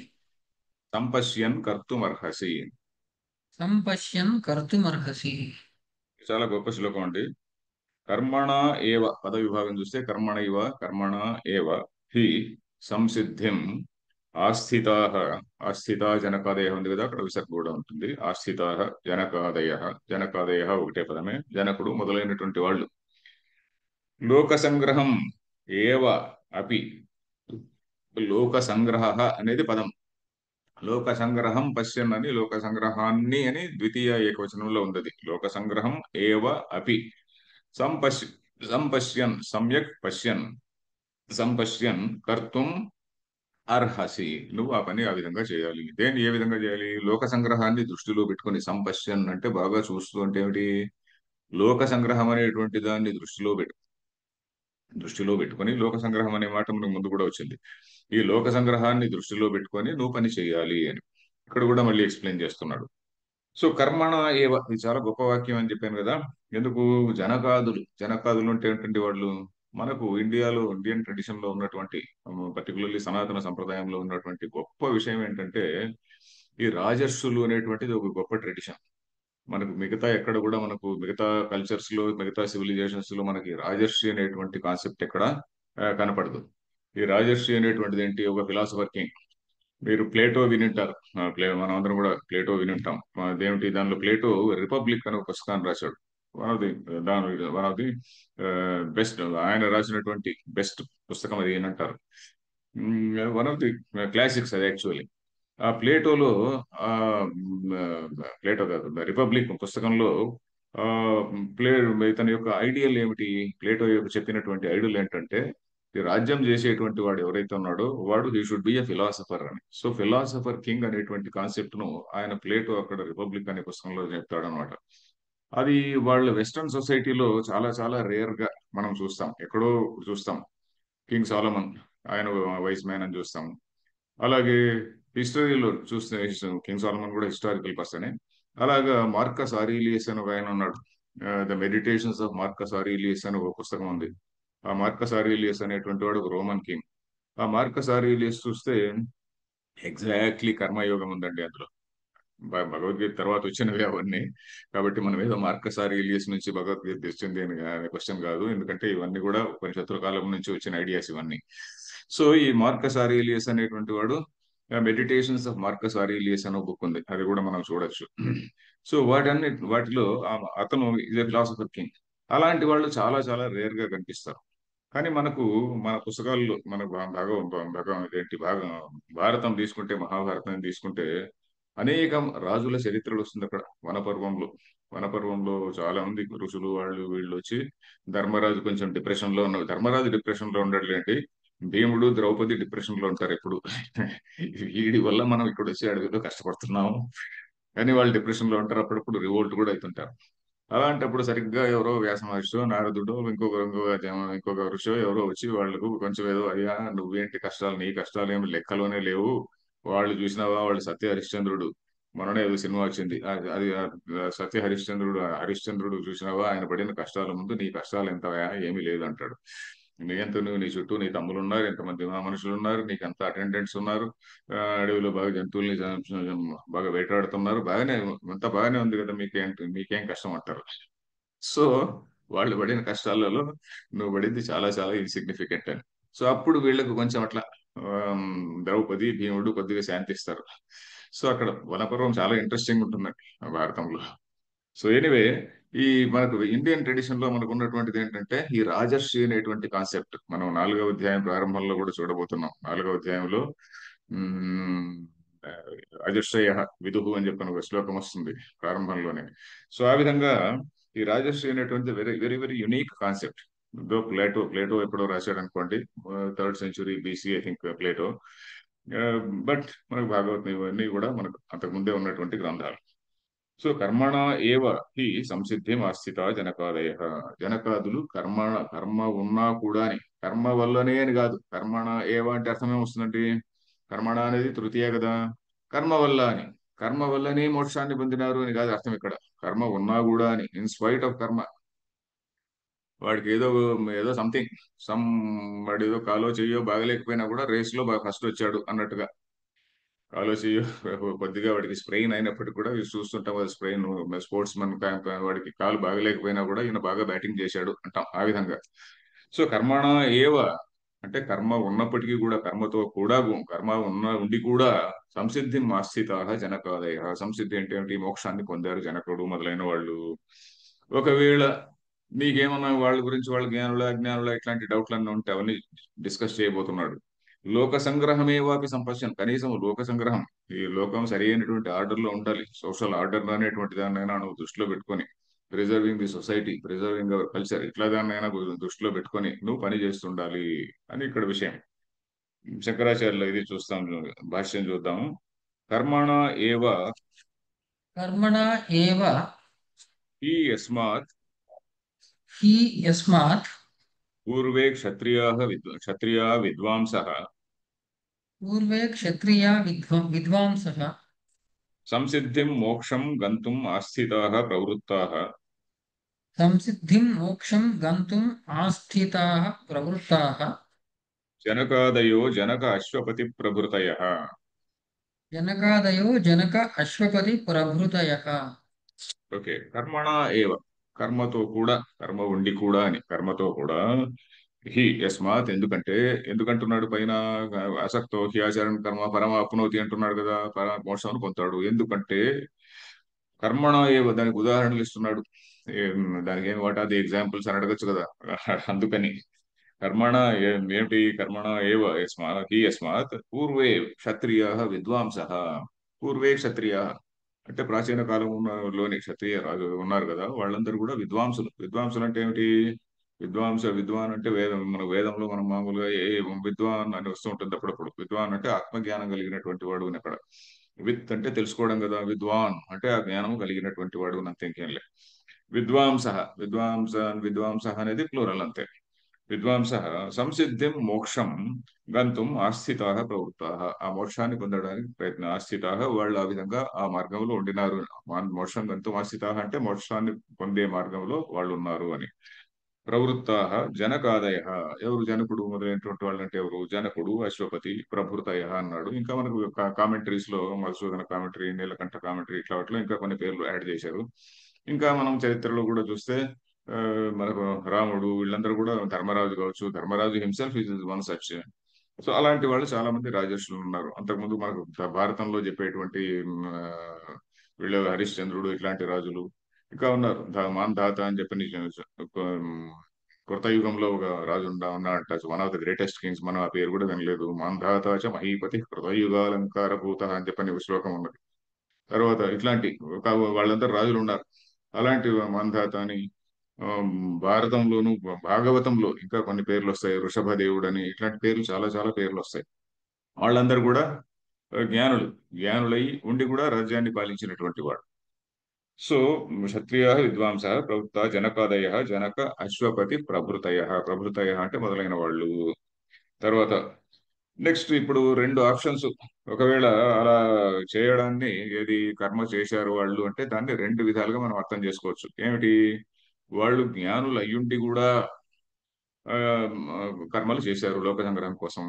సంపశ్యన్ కర్తుమర్హసి. సంపశ్యన్ కర్తుమర్హసి. చాలా గొప్ప శ్లోకం అండి. కర్మణ ఏవ పద విభాగం చూస్తే కర్మణ ఇవ, కర్మణ ఏవ హి సంసిద్ధిం ఆస్థితా, ఆస్థిత జనకాదయ ఉంది కదా, అక్కడ విసర్గ కూడా ఉంటుంది. ఆస్థితా జనకాదయ, జనకాదయ ఒకటే పదమే, జనకుడు మొదలైనటువంటి వాళ్ళు. లోక సంగ్రహం ఏవ అపి, లోక సంగ్రహ అనేది పదం. లోక సంగ్రహం పశ్యన్ అని, లోక సంగ్రహాన్ని అని ద్వితీయ ఏకవచనంలో ఉంది. లోక సంగ్రహం ఏవ అపి సంపశ్య, సంపశ్యన్ సమ్యక్ పశ్యన్, సంపశ్యన్ కర్తుం అర్హసి. నువ్వు ఆ పని ఆ విధంగా చేయాలి. దేన్ని ఏ విధంగా చేయాలి, లోక సంగ్రహాన్ని దృష్టిలో పెట్టుకొని. సంపశ్యన్ అంటే బాగా చూస్తూ అంటే ఏమిటి, లోక సంగ్రహం అనేటువంటి దాన్ని దృష్టిలో పెట్టుకొని, లోక సంగ్రహం అనే మాట మనకు ముందు కూడా వచ్చింది. ఈ లోక సంగ్రహాన్ని దృష్టిలో పెట్టుకొని నువ్వు పని చేయాలి అని ఇక్కడ కూడా మళ్ళీ ఎక్స్ప్లెయిన్ చేస్తున్నాడు. సో కర్మణ ఏవ, ఇది చాలా గొప్ప వాక్యం అని చెప్పాను కదా. ఎందుకు, జనకాదులు అంటే ఏంటంటే వాళ్ళు మనకు ఇండియాలో, ఇండియన్ ట్రెడిషన్ లో ఉన్నటువంటి, పర్టికులర్లీ సనాతన సంప్రదాయంలో ఉన్నటువంటి గొప్ప విషయం ఏంటంటే, ఈ రాజర్షులు అనేటువంటిది ఒక గొప్ప ట్రెడిషన్. మనకు మిగతా ఎక్కడ కూడా, మనకు మిగతా కల్చర్స్ లో, మిగతా సివిలైజేషన్స్ లో మనకి రాజర్షి అనేటువంటి కాన్సెప్ట్ ఎక్కడ కనపడదు. ఈ రాజర్షి అనేటువంటిది ఏంటి, ఒక ఫిలాసఫర్ కింగ్. మీరు ప్లేటో వినింటారు. మనం అందరం కూడా ప్లేటో వినింటాం. అదేమిటి, దానిలో ప్లేటో రిపబ్లిక్ అనే ఒక పుస్తకాన్ని రాశాడు. One of the one of the best, ఆయన రాసినటువంటి బెస్ట్ పుస్తకం అది ఏంటంటారు, వన్ ఆఫ్ ది క్లాసిక్స్ అది యాక్చువల్లీ. ఆ ప్లేటోలో, ఆ ప్లేటో కాదు, రిపబ్లిక్ పుస్తకంలో ఆ ప్లే ఇతని యొక్క ఐడియల్ ఏమిటి, ప్లేటో యొక్క చెప్పినటువంటి ఐడియల్ ఏంటంటే ఈ రాజ్యం చేసేటువంటి వాడు ఎవరైతే ఉన్నాడో వాడు he should be a philosopher అని. సో ఫిలాసఫర్ కింగ్ అనేటువంటి కాన్సెప్ట్ ను ఆయన ప్లేటో అక్కడ రిపబ్లిక్ అనే పుస్తకంలో చెప్తాడు అనమాట. అది వాళ్ళ వెస్టర్న్ సొసైటీలో చాలా చాలా రేర్ గా మనం చూస్తాం, ఎక్కడో చూస్తాం. కింగ్ సాలమన్, ఆయన వైస్ మ్యాన్ అని చూస్తాం. అలాగే హిస్టరీలో చూస్తే కింగ్ సాలమన్ కూడా హిస్టారికల్ పర్సనే. అలాగా మార్కస్ ఆరీలియస్ అని ఒక ఆయన ఉన్నాడు. ద మెడిటేషన్స్ ఆఫ్ మార్కస్ ఆరీలియస్ అని ఒక పుస్తకం ఉంది. ఆ మార్కస్ ఆరీలియస్ అనేటువంటి వాడు ఒక రోమన్ కింగ్. ఆ మార్కస్ ఆరీలియస్ చూస్తే ఎగ్జాక్ట్లీ కర్మయోగం ఉందండి అందులో. భగవద్గీత తర్వాత వచ్చినవి అవన్నీ. కాబట్టి మనం ఏదో మార్కస్ ఆరీలియస్ నుంచి భగవద్గీత తెచ్చింది అని క్వశ్చన్ కాదు, ఎందుకంటే ఇవన్నీ కూడా ఉపనిషత్తుల కాలం నుంచి వచ్చిన ఐడియాస్ ఇవన్నీ. సో ఈ మార్కస్ ఆరీలియస్ అనేటువంటి వాడు మెడిటేషన్స్ ఆఫ్ మార్కస్ ఆరీలియస్ అనే బుక్ ఉంది, అది కూడా మనం చూడొచ్చు. సో వాటిలో అతను ఇస్ ఎ ఫిలాసఫర్ కింగ్. అలాంటి వాళ్ళు చాలా చాలా రేర్ గా కనిపిస్తారు. కానీ మనకు మన పుస్తకాల్లో మన ఇదేంటి భారతం తీసుకుంటే, మహాభారతం తీసుకుంటే అనేకం రాజుల చరిత్రలు వస్తుంది అక్కడ. వనపర్వంలో వనపర్వంలో చాలా మంది ఋషులు వాళ్ళు వీళ్ళు వచ్చి, ధర్మరాజు కొంచెం డిప్రెషన్ లో ఉన్న, ధర్మరాజు డిప్రెషన్ లో ఉండట్లేంటి, భీముడు ద్రౌపది డిప్రెషన్ లో ఉంటారు ఎప్పుడు. వీడి వల్ల మనం ఇక్కడ వచ్చి అడవిలో కష్టపడుతున్నాము కానీ వాళ్ళు డిప్రెషన్ లో ఉంటారు, అప్పుడప్పుడు రివోల్ట్ కూడా అవుతుంటారు. అలాంటప్పుడు సరిగ్గా ఎవరో వ్యాస మహర్షో నారదుడో ఇంకొక ఋషో ఎవరో వచ్చి వాళ్ళకు కొంచెం ఏదో, అయ్యా నువ్వేంటి కష్టాలు, నీ కష్టాలు ఏమి లెక్కలోనే లేవు, వాళ్ళు చూసినావా, వాళ్ళు సత్య హరిశ్చంద్రుడు, మొన్ననే ఏదో సినిమా వచ్చింది, అది సత్య హరిశ్చంద్రుడు చూసినావా, ఆయన పడిన కష్టాల ముందు నీ కష్టాలు ఎంత, ఏమీ లేదు అంటాడు. నువ్వు నీ చుట్టూ నీ తమ్ములు ఉన్నారు, ఎంతమంది మనుషులు ఉన్నారు, నీకు ఎంత అటెండెంట్స్ ఉన్నారు, అడవిలో బాగా జంతువుల్ని బాగా వేటాడుతున్నారు, అంతా బాగానే ఉంది కదా, మీకేం కష్టం అంటారు. సో వాళ్ళు పడిన కష్టాలలో నువ్వు పడింది చాలా చాలా ఇన్సిగ్నిఫికెంట్ అని. సో అప్పుడు వీళ్ళకు కొంచెం అట్లా ద్రౌపది భీముడు కొద్దిగా శాంతిస్తారు. సో అక్కడ వనపర్వం చాలా ఇంట్రెస్టింగ్ ఉంటుందండి ఆ భారతంలో. సో ఎనివే, ఈ మనకు ఇండియన్ ట్రెడిషన్ లో మనకు ఉన్నటువంటిది ఏంటంటే ఈ రాజర్షి అనేటువంటి కాన్సెప్ట్ మనం 4వ అధ్యాయం ప్రారంభంలో కూడా చూడబోతున్నాం. 4వ అధ్యాయంలో ఉమ్, ఆ, రాజర్షయ విదుహు అని చెప్పిన ఒక శ్లోకం వస్తుంది ప్రారంభంలోనే. సో ఆ విధంగా ఈ రాజర్షి అనేటువంటి very very very unique concept. Though Plato ఎప్పుడో రాశాడు అనుకోండి, 3rd century BC I think Plato. But మనకు భాగవతం ఇవన్నీ కూడా మనకు అంతకు ముందే ఉన్నటువంటి గ్రంథాలు. సో కర్మణ ఏవ హి సంసిద్ధిం ఆస్థిత జనకాదయ. జనకాదులు కర్మ ఉన్నా కూడా అని, కర్మ వల్లనే అని కాదు, కర్మణ ఏవ అంటే అర్థమే వస్తుందండి, కర్మణ అనేది తృతీయ కదా, కర్మ వల్ల అని, కర్మ వల్లనే మోక్షాన్ని పొందినారు అని కాదు అర్థం ఇక్కడ. కర్మ ఉన్నా కూడా అని, ఇన్ స్పైట్ ఆఫ్ కర్మ, వాడికి ఏదో ఏదో సంథింగ్ సమ్ వాడు ఏదో కాలో చెయ్యో బాగలేకపోయినా కూడా రేస్ లో ఫస్ట్ వచ్చాడు అన్నట్టుగా, కాలో చెయ్యో కొద్దిగా వాడికి స్ప్రెయిన్ అయినప్పటికీ కూడా ఇది చూస్తుంటాం కదా, స్ప్రెయిన్ స్పోర్ట్స్ మన్ వాడికి కాలు బాగలేకపోయినా కూడా ఈయన బాగా బ్యాటింగ్ చేశాడు అంటాం ఆ విధంగా. సో కర్మణ ఏవ అంటే కర్మ ఉన్నప్పటికీ కూడా, కర్మ ఉండి కూడా సంసిద్ధి ఆస్థితాః జనకాదయ. సంసిద్ధి అంటే ఏమిటి, మోక్షాన్ని పొందారు జనకుడు మొదలైన వాళ్ళు. ఒకవేళ మీకేమన్నా వాళ్ళ గురించి, వాళ్ళ జ్ఞానుల అజ్ఞానుల ఇట్లాంటి డౌట్లన్నీ ఉంటే అవన్నీ డిస్కస్ చేయబోతున్నాడు. లోక సంగ్రహమే వాపి సంపశ్యన్, కనీసం లోక సంగ్రహం, ఈ లోకం సరి అయినటువంటి ఆర్డర్ లో ఉండాలి, సోషల్ ఆర్డర్ అనేటువంటి దాన్నైనా నువ్వు దృష్టిలో పెట్టుకొని, preserving the society, preserving our culture, ఇట్లా దాన్నైనా దృష్టిలో పెట్టుకొని నువ్వు పని చేస్తుండాలి అని ఇక్కడ విషయం. శంకరాచార్యులు ఇది చూస్తాం, భాష్యం చూద్దాం. కర్మణ ఏవ कर्मणा एव హి యస్మాత్ हि यस्मात् క్షత్రియా విద్వాంసః पूर्वे क्षत्रिया विद्वांसः సంసిద్ధిం మోక్షం గంతుం ఆస్థితాః ప్రవృత్తాః संसिद्धिं मोक्षं गन्तुम् आस्थिताः प्रवृत्ताः జనకాదయో జనక అశ్వపతి ప్రభృతయః. जनकादयो जनक अश्वपति प्रभृतयः. ఓకే, కర్మణ ఏవ, కర్మతో కూడా, కర్మ ఉండి కూడా అని, కర్మతో కూడా, హి యస్మాత్ ఎందుకంటున్నాడు పైన, అసక్తో హి ఆచరణ కర్మ పరమాప్నోతి అంటున్నాడు కదా, మోక్షాన్ని పొందుతాడు ఎందుకంటే, కర్మణ ఏవ దానికి ఉదాహరణలు ఇస్తున్నాడు. దానికి ఏం వాట్ ఆర్ ది ఎగ్జాంపుల్స్ అని అడగచ్చు కదా. అందుకని కర్మణ ఏమిటి, కర్మణ ఏవ యస్మాత్ పూర్వే క్షత్రియ విద్వాంస. పూర్వే క్షత్రియ అంటే ప్రాచీన కాలంలోని క్షత్రియ రాజు ఉన్నారు కదా, వాళ్ళందరూ కూడా విద్వాంసులు. విద్వాంసులు అంటే ఏమిటి, విద్వాన్ అంటే వేదం, మన వేదంలో మనం మామూలుగా విద్వాన్ అని వస్తూ ఉంటుంది అప్పుడప్పుడు. విద్వాన్ అంటే ఆత్మజ్ఞానం కలిగినటువంటి వాడు అని అక్కడ. విత్ అంటే తెలుసుకోవడం కదా, విద్వాన్ అంటే ఆ జ్ఞానం కలిగినటువంటి వాడు అని అంతే, ఇంకేం లే. విద్వాంస, విద్వాంస అనేది ప్లూరల్ అంతే. విద్వాంస సంసిద్ధిం మోక్షం గంతుం ఆస్థితాః ప్రవృత్తాః. ఆ మోక్షాన్ని పొందడానికి ఆస్థితాః, వాళ్ళు ఆ విధంగా ఆ మార్గంలో ఉండినారు. మోక్షం గంతుం ఆస్థితాః అంటే మోక్షాన్ని పొందే మార్గంలో వాళ్ళు ఉన్నారు అని. ప్రవృత్తాః జనకాదయ, ఎవరు జనకుడు మొదలైనటువంటి వాళ్ళు అంటే ఎవరు? జనకుడు, అశ్వపతి, ప్రభృతయ అన్నాడు. ఇంకా మనకు కామెంటరీస్ లో మధుసూదన కామెంటరీ, నీలకంఠ కామెంటరీ, ఇట్లా వాటిలో ఇంకా కొన్ని పేర్లు యాడ్ చేశారు. ఇంకా మనం చరిత్రలో కూడా చూస్తే ఆ, మనకు రాముడు వీళ్ళందరూ కూడా, ధర్మరాజు కావచ్చు, Dharmaraju himself is one such. So అలాంటి వాళ్ళు చాలా మంది రాజర్షులు ఉన్నారు. అంతకుముందు మనకు భారతంలో చెప్పేటువంటి వీళ్ళు హరిశ్చంద్రుడు ఇట్లాంటి రాజులు ఇంకా ఉన్నారు. మాంధాత అని చెప్పని కృతయుగంలో ఒక రాజు ఉన్నాడంట, one of the greatest Kings. మనం ఆ పేరు కూడా వినలేదు. మాంధాత చ మహీపతి కృతయుగాలంకార భూత అని చెప్పని ఒక శ్లోకం ఉన్నది. తర్వాత ఇట్లాంటి వాళ్ళందరూ రాజులు ఉన్నారు. అలాంటి మాంధాత అని ఆమ్, భారతంలోను భాగవతంలో ఇంకా కొన్ని పేర్లు వస్తాయి. వృషభదేవుడు అని ఇట్లాంటి పేర్లు చాలా చాలా పేర్లు వస్తాయి. వాళ్ళందరూ కూడా జ్ఞానులు, జ్ఞానులై ఉండి కూడా రాజ్యాన్ని పాలించినటువంటి వాడు. సో క్షత్రియ విద్వాంస ప్రవృత్త జనకాదయ, జనక అశ్వపతి ప్రభృతయ. ప్రభృతయ అంటే మొదలైన వాళ్ళు. తర్వాత నెక్స్ట్ ఇప్పుడు రెండు ఆప్షన్స్. ఒకవేళ అలా చేయడాన్ని, ఏది కర్మ చేశారు వాళ్ళు అంటే, దాన్ని రెండు విధాలుగా మనం అర్థం చేసుకోవచ్చు. ఏమిటి? వాళ్ళు జ్ఞానులు అయ్యుండి కూడా ఆ, కర్మలు చేశారు లోక సంగ్రహం కోసం.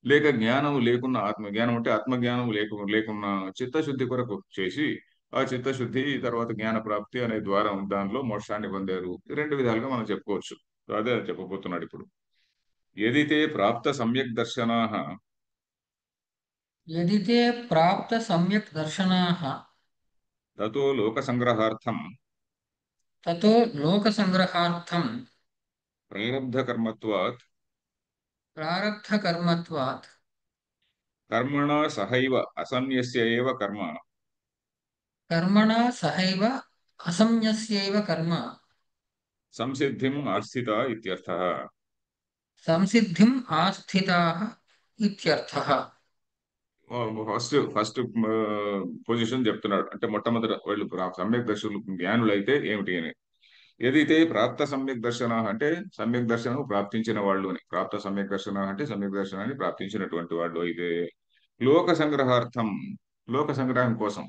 లేక జ్ఞానం లేకున్న, ఆత్మజ్ఞానం అంటే ఆత్మజ్ఞానం లేకున్న చిత్తశుద్ధి కొరకు చేసి, ఆ చిత్తశుద్ధి తర్వాత జ్ఞాన ప్రాప్తి అనే ద్వారం, దానిలో మోక్షాన్ని పొందారు. ఈ రెండు విధాలుగా మనం చెప్పుకోవచ్చు. సో అదే చెప్పబోతున్నాడు ఇప్పుడు. ఏదైతే ప్రాప్త సమ్యక్ దర్శనా यदि ते प्राप्त सम्यक् दर्शनाः తతో లోక సంగ్రహార్థం ततो लोकसङ्ग्रहार्थं ప్రారబ్ధ కర్మత్వాత్ प्रारब्धकर्मत्वात् కర్మణ సహైవ అసన్యస్య ఏవ కర్మ कर्मणा सहैव असंन्यस्यैव कर्म సంసిద్ధిం ఆస్థిత ఇత్యర్థః. संसिद्धिम् आस्थिताः इत्यर्थः। ఫస్ట్ ఫస్ట్ పొజిషన్ చెప్తున్నాడు. అంటే మొట్టమొదట వాళ్ళు సమ్యక్ దర్శకులు, జ్ఞానులు అయితే ఏమిటి అని. ఏదైతే ప్రాప్త సమ్యక్ దర్శన అంటే సమ్యక్ దర్శనం ప్రాప్తించిన వాళ్ళు అని. ప్రాప్త సమ్యక్ దర్శన అంటే సమ్యక్ దర్శనాన్ని ప్రాప్తించినటువంటి వాళ్ళు అయితే, లోక సంగ్రహార్థం, లోక సంగ్రహం కోసం.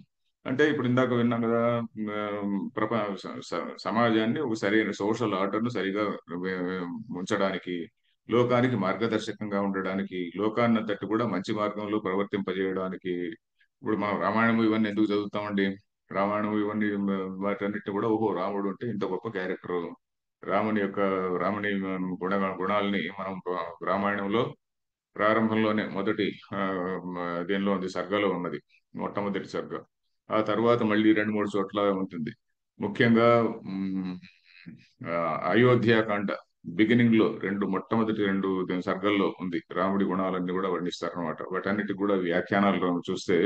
అంటే ఇప్పుడు ఇందాక విన్నాం కదా, సమాజాన్ని ఒక సరైన సోషల్ ఆర్డర్ ను సరిగా ఉంచడానికి, లోకానికి మార్గదర్శకంగా ఉండడానికి, లోకాన్నంతటి కూడా మంచి మార్గంలో ప్రవర్తింపజేయడానికి. ఇప్పుడు మనం రామాయణం ఇవన్నీ ఎందుకు చదువుతామండి? రామాయణం ఇవన్నీ వాటన్నిటిని కూడా, ఓహో రాముడు అంటే ఇంత గొప్ప క్యారెక్టర్, రాముని యొక్క రాముని గుణాలని మనం రామాయణంలో ప్రారంభంలోనే మొదటి ఆ, దీనిలో ఉంది, సర్గలో ఉన్నది, మొట్టమొదటి సర్గ. ఆ తర్వాత మళ్ళీ రెండు మూడు చోట్ల ఉంటుంది. ముఖ్యంగా ఉమ్, ఆ, అయోధ్యాకాండ బిగినింగ్ లో మొట్టమొదటి రెండు సర్గల్లో ఉంది. రాముడి గుణాలన్నీ కూడా వర్ణిస్తారనమాట. వాటన్నిటికి కూడా వ్యాఖ్యానాలు చూస్తే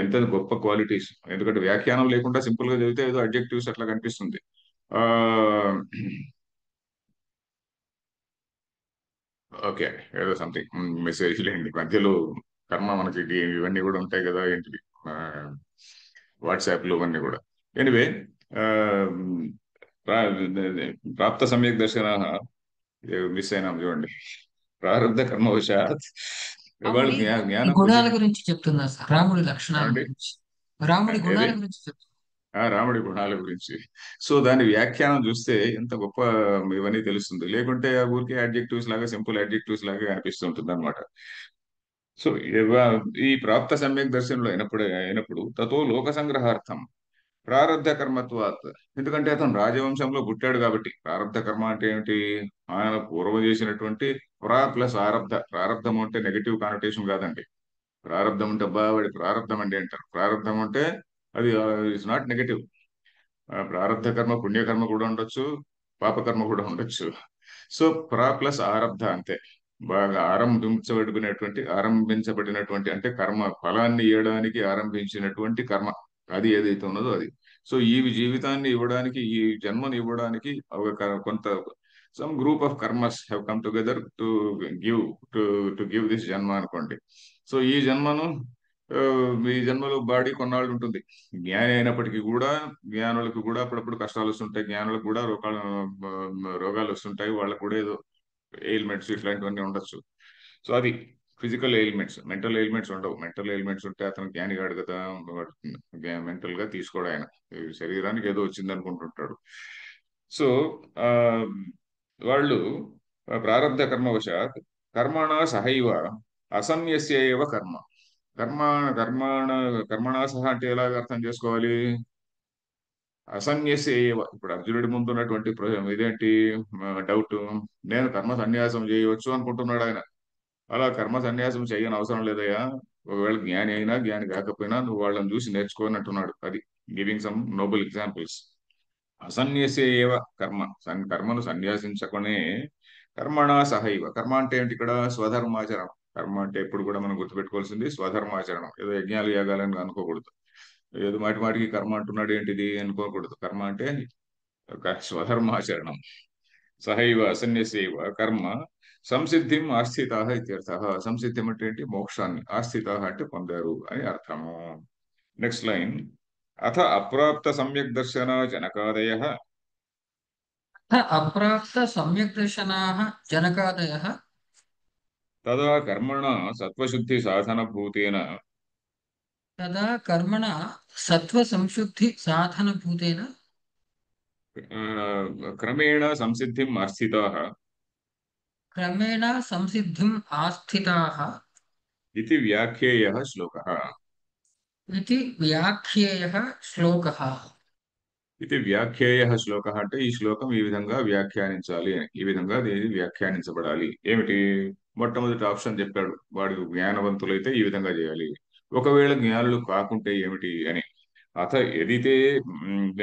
ఎంత గొప్ప క్వాలిటీస్. ఎందుకంటే వ్యాఖ్యానం లేకుండా సింపుల్ గా చదివితే ఏదో అడ్జెక్టివ్స్ అట్లా కనిపిస్తుంది. ఆ ఓకే, ఏదో సంథింగ్ మెసేజ్ లేండి మధ్యలో. కర్మ మనకి ఇవన్నీ కూడా ఉంటాయి కదా, ఏంటివి వాట్సాప్లు ఇవన్నీ కూడా. ఎనివే, ప్రాప్త సమ్యక్ దర్శన మిస్ అయినాం చూడండి. ప్రారంధ కర్మవశాత్ వాళ్ళు రాముడి జ్ఞానం గుణాల పొందిన. గురించి చెప్తున్నా సార్, రాముడి లక్షణాల ఏమండి? గురించి, రాముడి ఏది? గుణాల గురించి చెప్తున్నా. రాముడి గుణాల గురించి. సో దాని వ్యాఖ్యానం చూస్తే ఎంత గొప్ప ఇవన్నీ తెలుస్తుంది. లేకుంటే ఆ ఊరికే అడ్జెక్టివ్స్ లాగా, సింపుల్ అడ్జెక్టివ్స్ లాగా అనిపిస్తుంటుంది అనమాట. సో ఈ ప్రాప్త సమ్యక్ దర్శనంలో అయినప్పుడు తతో లోక సంగ్రహార్థం ప్రారబ్ధ కర్మత్వాత్. ఎందుకంటే అతను రాజవంశంలో పుట్టాడు కాబట్టి. ప్రారబ్ధ కర్మ అంటే ఏమిటి? ఆయన పూర్వం చేసినటువంటి ప్లస్ ఆరబ్ధ. ప్రారబ్ధం అంటే నెగటివ్ కానటేషన్ కాదండి. ప్రారబ్ధం అంటే అబ్బా వాడి ప్రారబ్ధం అండి అంటారు. ప్రారబ్ధం అంటే అది ఇట్స్ నాట్ నెగటివ్. ప్రారబ్ధ కర్మ పుణ్యకర్మ కూడా ఉండొచ్చు, పాపకర్మ కూడా ఉండొచ్చు. సో ప్లస్ ఆరబ్ధ అంతే. బాగా ఆరంభించబడినటువంటి అంటే కర్మ ఫలాన్ని ఇవ్వడానికి ఆరంభించినటువంటి కర్మ, అది ఏదైతే ఉన్నదో అది. సో ఈ జీవితాన్ని ఇవ్వడానికి, ఈ జన్మని ఇవ్వడానికి ఒక కొంత some group of karmas have come together give to give this జన్మ అనుకోండి. సో ఈ జన్మను ఆ, ఈ జన్మలో బాడీ కొన్నాళ్ళు ఉంటుంది. జ్ఞాని అయినప్పటికీ కూడా జ్ఞానులకు కూడా అప్పుడప్పుడు కష్టాలు వస్తుంటాయి, జ్ఞానులకు కూడా రోగాలు వస్తుంటాయి, వాళ్ళకు కూడా ఏదో ఎయిల్మెంట్స్ ఇట్లాంటివన్నీ ఉండొచ్చు. సో అది ఫిజికల్ ఎయిల్మెంట్స్. మెంటల్ ఎయిల్మెంట్స్ ఉండవు. మెంటల్ ఎయిల్మెంట్స్ ఉంటే అతను జ్ఞానిగాడు కదా, మెంటల్ గా తీసుకోడు ఆయన. ఈ శరీరానికి ఏదో వచ్చింది అనుకుంటుంటాడు. సో ఆ వాళ్ళు ప్రారబ్ధ కర్మవశాత్ కర్మణ సహైవ అసమ్యస్య ఏవ కర్మ. కర్మ కర్మణ కర్మణా సహ అంటే ఎలాగ అర్థం చేసుకోవాలి? అసన్యస్య ఏవ. ఇప్పుడు అర్జునుడి ముందు ఉన్నటువంటి ఇదేంటి డౌట్? నేను కర్మ సన్యాసం చేయవచ్చు అనుకుంటున్నాడు ఆయన. అలా కర్మ సన్యాసం చేయని అవసరం లేదయ్యా. ఒకవేళ జ్ఞాని అయినా జ్ఞాని కాకపోయినా నువ్వు వాళ్ళని చూసి నేర్చుకోని అంటున్నాడు. అది గివింగ్ సమ్ నోబుల్ ఎగ్జాంపుల్స్. అసన్యసే ఏవ కర్మ. కర్మను సన్యాసించకనే కర్మణా సహైవ. కర్మ అంటే ఏంటి ఇక్కడ? స్వధర్మాచరణం. కర్మ అంటే ఎప్పుడు కూడా మనం గుర్తుపెట్టుకోవాల్సింది స్వధర్మాచరణం. ఏదో యజ్ఞాలు యాగాలని అనుకోకూడదు. ఏదో మాటి మాటికి కర్మ అంటున్నాడు ఏంటిది అనుకోకూడదు. కర్మ అంటే ఒక స్వధర్మాచరణం. సహైవ అసన్యసేవ కర్మ సంసిద్ధిం ఆస్థిత ఇత్యర్థ. సంసిద్ధిం అంటే ఏంటి? మోక్షాన్ని. ఆస్థిత అంటే పొందారు అని అర్థము. Next line. అథ అప్రాప్త సమ్యక్ దర్శన జనకాదయ అప్రాప్త సమ్యగ్దర్శనాः జనకాదయः తదా కర్మణ సత్వశుద్ధి సాధన భూతేన తదా కర్మణ సత్వసంశుద్ధి సాధనభూతేన క్రమేణ సంసిద్ధిం ఆస్థితాః క్రమేణ సంసిద్ధిం ఆస్థితాः ఇది వ్యాఖ్యేయః శ్లోకః. इति व्याख्येयः श्लोकः. ఇది వ్యాఖ్యేయ శ్లోక అంటే ఈ శ్లోకం ఈ విధంగా వ్యాఖ్యానించాలి అని. ఈ విధంగా దీన్ని వ్యాఖ్యానించబడాలి. ఏమిటి? మొట్టమొదటి ఆప్షన్ చెప్పాడు, వాడు జ్ఞానవంతులైతే ఈ విధంగా చేయాలి. ఒకవేళ జ్ఞానులు కాకుంటే ఏమిటి అని. అథ ఎదితే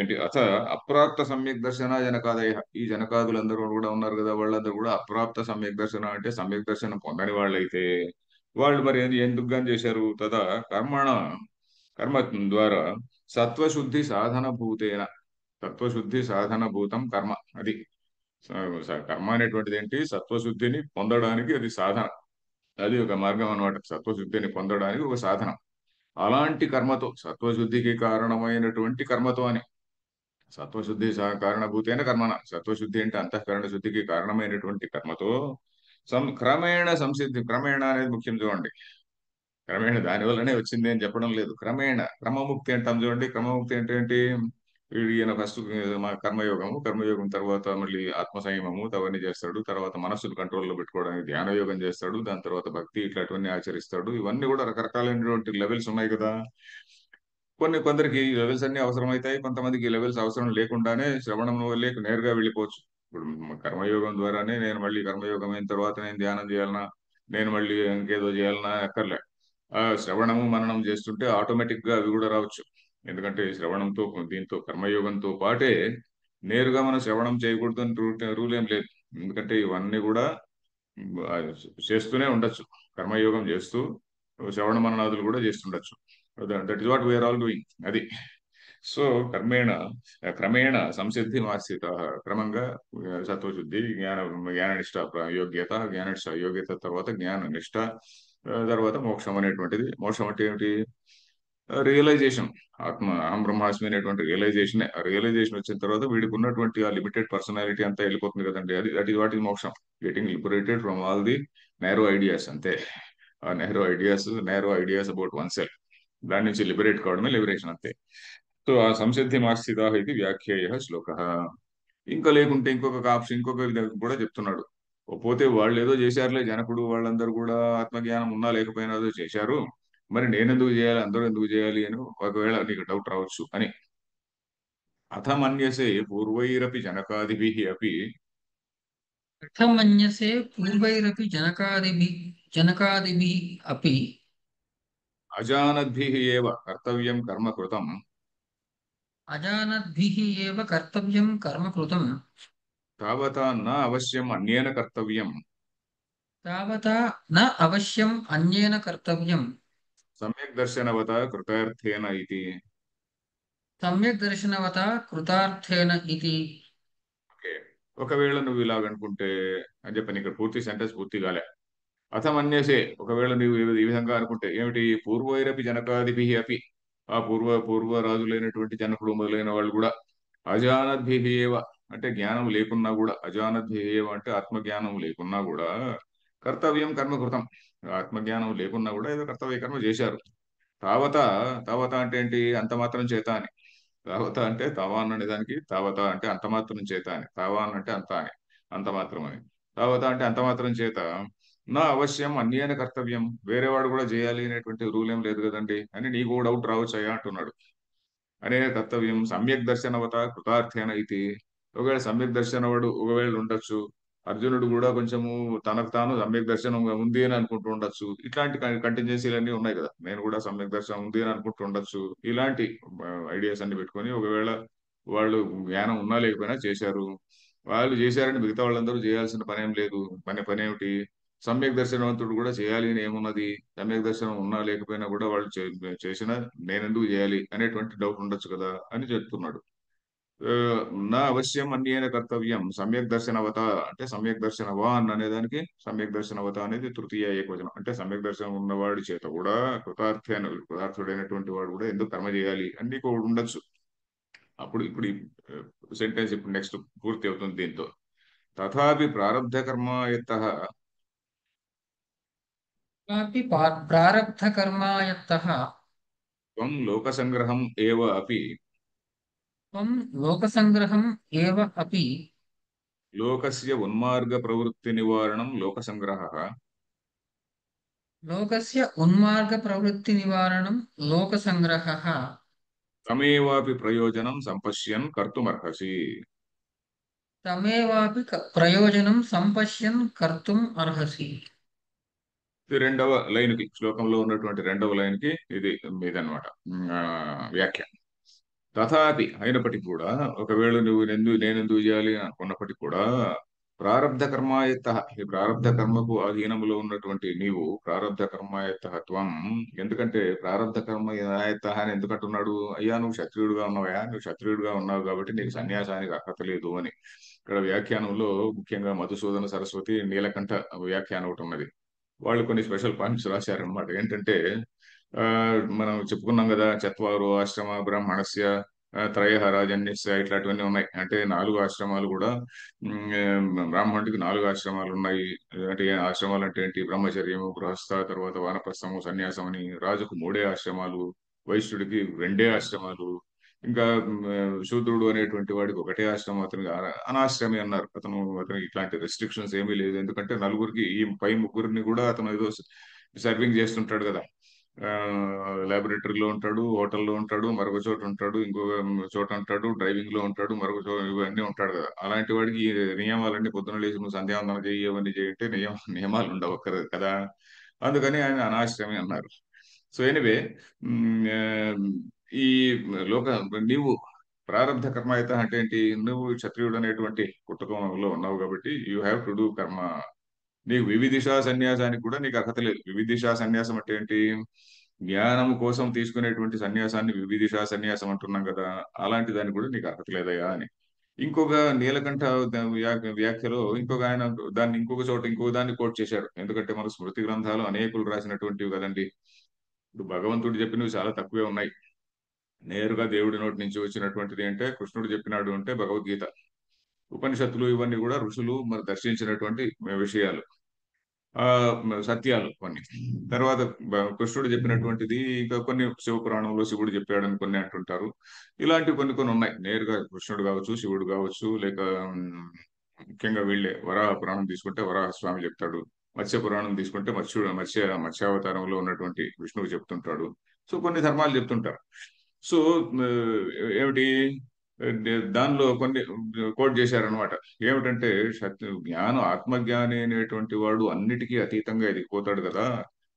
ఏంటి? అథ అప్రాప్త సమ్యక్ దర్శన జనకాదయ. ఈ జనకాదులందరూ కూడా ఉన్నారు కదా, వాళ్ళందరూ కూడా అప్రాప్త సమ్యక్ దర్శన అంటే సమ్యక్ దర్శనం పొందని వాళ్ళైతే వాళ్ళు మరి ఎందుకు గాని చేశారు? తదా కర్మణ కర్మ ద్వారా సత్వశుద్ధి సాధన భూతేన. సత్వశుద్ధి సాధన భూతం కర్మ. అది కర్మ అనేటువంటిది ఏంటి? సత్వశుద్ధిని పొందడానికి అది సాధన. అది ఒక మార్గం అన్నమాట. సత్వశుద్ధిని పొందడానికి ఒక సాధనం. అలాంటి కర్మతో, సత్వశుద్ధికి కారణమైనటువంటి కర్మతో అని. సత్వశుద్ధి కారణభూతైన కర్మన. సత్వశుద్ధి అంటే అంతఃకరణ శుద్ధికి కారణమైనటువంటి కర్మతో క్రమేణ సంసిద్ధి. క్రమేణ అనేది ముఖ్యం చూడండి. క్రమేణ దానివల్లనే వచ్చింది అని చెప్పడం లేదు. క్రమేణ క్రమముక్తి అంటాం చూడండి. క్రమముక్తి అంటే ఏంటి? ఈయన ఫస్ట్ మా కర్మయోగము, కర్మయోగం తర్వాత మళ్ళీ ఆత్మ సంయమము అవన్నీ చేస్తాడు. తర్వాత మనస్సును కంట్రోల్లో పెట్టుకోవడానికి ధ్యాన యోగం చేస్తాడు. దాని తర్వాత భక్తి ఇట్లాంటివన్నీ ఆచరిస్తాడు. ఇవన్నీ కూడా రకరకాలైనటువంటి లెవెల్స్ ఉన్నాయి కదా. కొందరికి ఈ లెవెల్స్ అన్ని అవసరమవుతాయి, కొంతమందికి ఈ లెవెల్స్ అవసరం లేకుండానే శ్రవణం వల్లే నేరుగా వెళ్ళిపోవచ్చు. ఇప్పుడు కర్మయోగం ద్వారానే నేను మళ్ళీ కర్మయోగం అయిన తర్వాత నేను ధ్యానం చేయాలన్నా, నేను మళ్ళీ ఇంకేదో చేయాలన్నా అక్కర్లే. ఆ శ్రవణము మననం చేస్తుంటే ఆటోమేటిక్ గా అవి కూడా రావచ్చు. ఎందుకంటే శ్రవణంతో దీంతో కర్మయోగంతో పాటే నేరుగా మనం శ్రవణం చేయకూడదు అని రూల్ ఏం లేదు. ఎందుకంటే ఇవన్నీ కూడా ఆ, చేస్తూనే ఉండొచ్చు. కర్మయోగం చేస్తూ శ్రవణ మననాదులు కూడా చేస్తుండొచ్చు. That is what we are all doing. అది. సో కర్మేణ క్రమేణ సంసిద్ధి ఆస్థిత. క్రమంగా సత్వశుద్ధి, జ్ఞాననిష్ట యోగ్యత, జ్ఞాననిష్ట యోగ్యత తర్వాత జ్ఞాననిష్ట, తర్వాత మోక్షం అనేటువంటిది. మోక్షం అంటే ఏమిటి? రియలైజేషన్. ఆత్మ అహం బ్రహ్మాస్మి అనేటువంటి రియలైజేషన్. రియలైజేషన్ వచ్చిన తర్వాత వీడికి ఉన్నటువంటి ఆ లిమిటెడ్ పర్సనాలిటీ అంతా వెళ్ళిపోతుంది కదండి. అది దట్ ఈస్ వాట్ ఈస్ మోక్షం. Getting liberated from all the narrow ideas. అంతే. ఆ narrow ideas about one self, దాని నుంచి లిబరేట్ కావడమే లిబరేషన్, అంతే. సో ఆ సంసిద్ధి మార్స్థిత ఇది వ్యాఖ్యేయ శ్లోక. ఇంకా లేకుంటే ఇంకొక ఆప్షన్, ఇంకొక విధంగా కూడా చెప్తున్నాడు. పోతే వాళ్ళు ఏదో చేశారులే, జనకుడు వాళ్ళందరూ కూడా ఆత్మజ్ఞానం ఉన్నా లేకపోయినా ఏదో చేశారు, మరి నేనెందుకు చేయాలి, అందరూ ఎందుకు చేయాలి అని ఒకవేళ నీకు డౌట్ రావచ్చు అని. అథ మన్యసే పూర్వైరపి జనకాదిభిః అపి कथमन्यसे पूर्वैरपि जनकादिभिः अपि అజానద్భిః ఏవ కర్తవ్యం కర్మ కృతం अजानद्भिः एव कर्तव्यं कर्म कृतं తావతా న అవశ్యం అన్యేన కర్తవ్యం तावता न अवश्यम् अन्येन कर्तव्यं సమ్యక్ దర్శనవత కృతార్థేన ఇది. सम्यक् दर्शनवता कृतार्थेन इति. ఓకే. ఒకవేళ నువ్వు ఇలాగనుకుంటే అని చెప్పని ఇక్కడ పూర్తి సెంటెన్స్ పూర్తి కాలే. అథమన్యసే ఒకవేళ నీవు ఈ విధంగా అనుకుంటే ఏమిటి పూర్వైరపి జనకాదిభి అపి ఆ పూర్వ రాజులైనటువంటి జనకుడు మొదలైన వాళ్ళు కూడా అజానద్భిః ఏవ అంటే జ్ఞానం లేకున్నా కూడా అజానద్భిః ఏవ అంటే ఆత్మజ్ఞానం లేకున్నా కూడా కర్తవ్యం కర్మ కృతం. ఆత్మజ్ఞానం లేకున్నా కూడా ఏదో కర్తవ్య కర్మ చేశారు. తావత తావత అంటే ఏంటి అంత మాత్రం చేత అని. తావత అంటే తావాన్ అనే దానికి తావత అంటే అంత మాత్రం చేత అని. తావాన్ అంటే అంత అని, అంత మాత్రం అని. తావత అంటే అంత మాత్రం చేత నా అవశ్యం అన్యేన కర్తవ్యం వేరేవాడు కూడా చేయాలి అనేటువంటి రూల్ ఏం లేదు కదండి అని నీకు డౌట్ రావచ్చు అయ్యా అంటున్నాడు. అనే కర్తవ్యం సమ్యక్ దర్శనవత కృతార్థేన ఇది. ఒకవేళ సమ్యక్ దర్శనవాడు ఒకవేళ ఉండొచ్చు. అర్జునుడు కూడా కొంచెము తనకు తాను సమ్యక్ దర్శనం ఉంది అని అనుకుంటూ ఉండొచ్చు. ఇట్లాంటి కంటిన్యూసీలన్నీ ఉన్నాయి కదా. నేను కూడా సమ్యక్ దర్శనం ఉంది అని అనుకుంటూ ఉండొచ్చు. ఇలాంటి ఐడియాస్ అన్ని పెట్టుకొని ఒకవేళ వాళ్ళు జ్ఞానం ఉన్నా లేకపోయినా చేశారు. వాళ్ళు చేశారని మిగతా వాళ్ళందరూ చేయాల్సిన పనేం లేదు. పనేమిటి సమ్యక్ దర్శనవంతుడు కూడా చేయాలి అని ఏమున్నది. సమ్యక్ దర్శనం ఉన్నా లేకపోయినా కూడా వాళ్ళు చేసిన నేనెందుకు చేయాలి అనేటువంటి డౌట్ ఉండొచ్చు కదా అని చెప్తున్నాడు. ఆ, నా అవశ్యం అన్యేన కర్తవ్యం సమ్యక్ దర్శనవత అంటే సమ్యక్ దర్శనవాన్ అనే దానికి సమ్యక్ దర్శనవత అనేది తృతీయ ఏకవచనం. అంటే సమ్యక్ దర్శనం ఉన్నవాడి చేత కూడా కృతార్థుడైనటువంటి వాడు కూడా ఎందుకు కర్మ చేయాలి అని నీకు ఒకటి ఉండొచ్చు. అప్పుడు ఇప్పుడు సెంటెన్స్ ఇప్పుడు నెక్స్ట్ పూర్తి అవుతుంది దీంతో. తథాపి ప్రారబ్ధ కర్మ యత్తః कापि प्रारब्धकर्मायत्तः త్వం లోక సంగ్రహం ఏవ అపి त्वं लोकसङ्ग्रहम् एव अपि లోకస్య ఉన్మార్గ ప్రవృత్తి నివారణం లోక సంగ్రహః लोकस्य उन्मार्गप्रवृत्तिनिवारणं लोकसङ्ग्रहः తమేవాపి ప్రయోజనం సంపశ్యన్ కర్తుమర్హసి. तमेवापि प्रयोजनं सम्पश्यन् कर्तुम् अर्हसि. ఇది రెండవ లైన్ కి శ్లోకంలో ఉన్నటువంటి రెండవ లైన్ కి ఇది ఇదన్నమాట వ్యాఖ్య. తథాపి అయినప్పటికీ కూడా ఒకవేళ నువ్వు నేనెందుకు చేయాలి అని అనుకున్నప్పటికీ కూడా ప్రారబ్ధ కర్మాయత్త ఈ ప్రారబ్ధ కర్మకు అధీనములో ఉన్నటువంటి నీవు ప్రారబ్ధ కర్మాయత్త త్వం. ఎందుకంటే ప్రారబ్ధ కర్మాయత్త అని ఎందుకంటున్నాడు అయ్యా నువ్వు క్షత్రియుడుగా ఉన్నావా నువ్వు క్షత్రియుడుగా ఉన్నావు కాబట్టి నీకు సన్యాసానికి అర్హత లేదు అని. ఇక్కడ వ్యాఖ్యానంలో ముఖ్యంగా మధుసూదన సరస్వతి నీలకంఠ వ్యాఖ్యానం ఒకటి ఉన్నది. వాళ్ళు కొన్ని స్పెషల్ పాయింట్స్ రాశారనమాట. ఏంటంటే ఆ మనం చెప్పుకున్నాం కదా చత్వారు ఆశ్రమ బ్రాహ్మణస్య త్రయ రాజన్యస్య ఇట్లాంటివన్నీ ఉన్నాయి. అంటే 4 ఆశ్రమాలు కూడా బ్రాహ్మణుడికి 4 ఆశ్రమాలు ఉన్నాయి. అంటే ఆశ్రమాలు అంటే ఏంటి బ్రహ్మచర్యము గృహస్థ తర్వాత వానప్రస్థము సన్యాసం అని. రాజుకు 3 ఆశ్రమాలు, వైశ్యుడికి 2 ఆశ్రమాలు, ఇంకా శూద్రుడు అనేటువంటి వాడికి 1 ఆశ్రమం. అతనికి అనాశ్రమి అన్నారు. అతనికి ఇట్లాంటి రెస్ట్రిక్షన్స్ ఏమీ లేదు. ఎందుకంటే నలుగురికి ఈ పై ముగ్గురిని కూడా అతను ఏదో సర్వింగ్ చేస్తుంటాడు కదా. లాబొరేటరీలో ఉంటాడు, హోటల్లో ఉంటాడు, మరొక చోట ఉంటాడు, ఇంకో చోట ఉంటాడు, డ్రైవింగ్ లో ఉంటాడు, మరొక చోట ఇవన్నీ ఉంటాడు కదా. అలాంటి వాడికి ఈ నియమాలన్నీ పొద్దున లేచి నువ్వు సంధ్యావందనం చెయ్యి అవన్నీ చేయంటే నియమాలు ఉండవు కదా. అందుకని ఆయన అనాశ్రమి అన్నారు. సో ఎనివే ఈ లోక నీవు ప్రారంధ కర్మ అయితే అంటే ఏంటి నువ్వు క్షత్రియుడు అనేటువంటి కుటుంబంలో ఉన్నావు కాబట్టి యూ హ్యావ్ టు డూ కర్మ. నీకు వివిధిషా సన్యాసానికి కూడా నీకు అర్హత లేదు. వివిధిషా సన్యాసం అంటే ఏంటి జ్ఞానం కోసం తీసుకునేటువంటి సన్యాసాన్ని వివిధిషా సన్యాసం అంటున్నాం కదా. అలాంటి దానికి కూడా నీకు అర్హత లేదయా అని. ఇంకొక నీలకంఠ వ్యాఖ్యలో ఇంకొక ఆయన దాన్ని ఇంకొక చోట ఇంకొక దాన్ని కోట్ చేశాడు. ఎందుకంటే మన స్మృతి గ్రంథాలు అనేకులు రాసినటువంటివి కదండి. ఇప్పుడు భగవంతుడు చెప్పినవి చాలా తక్కువే ఉన్నాయి. నేరుగా దేవుడి నోటి నుంచి వచ్చినటువంటిది అంటే కృష్ణుడు చెప్పినాడు అంటే భగవద్గీత. ఉపనిషత్తులు ఇవన్నీ కూడా ఋషులు మరి దర్శించినటువంటి విషయాలు, ఆ సత్యాలు కొన్ని. తర్వాత కృష్ణుడు చెప్పినటువంటిది ఇంకా కొన్ని శివపురాణంలో శివుడు చెప్పాడని కొన్ని అంటుంటారు. ఇలాంటివి కొన్ని కొన్ని ఉన్నాయి. నేరుగా కృష్ణుడు కావచ్చు, శివుడు కావచ్చు, లేక ముఖ్యంగా వీళ్ళే వరాహ పురాణం తీసుకుంటే వరాహ స్వామి చెప్తాడు. మత్స్య పురాణం తీసుకుంటే మత్స్యావతారంలో ఉన్నటువంటి విష్ణువు చెప్తుంటాడు. సో కొన్ని ధర్మాలు చెప్తుంటారు. సో ఏమిటి దానిలో కొన్ని కోట్ చేశారనమాట. ఏమిటంటే జ్ఞానం ఆత్మజ్ఞాని అనేటువంటి వాడు అన్నిటికీ అతీతంగా ఎదిగిపోతాడు కదా.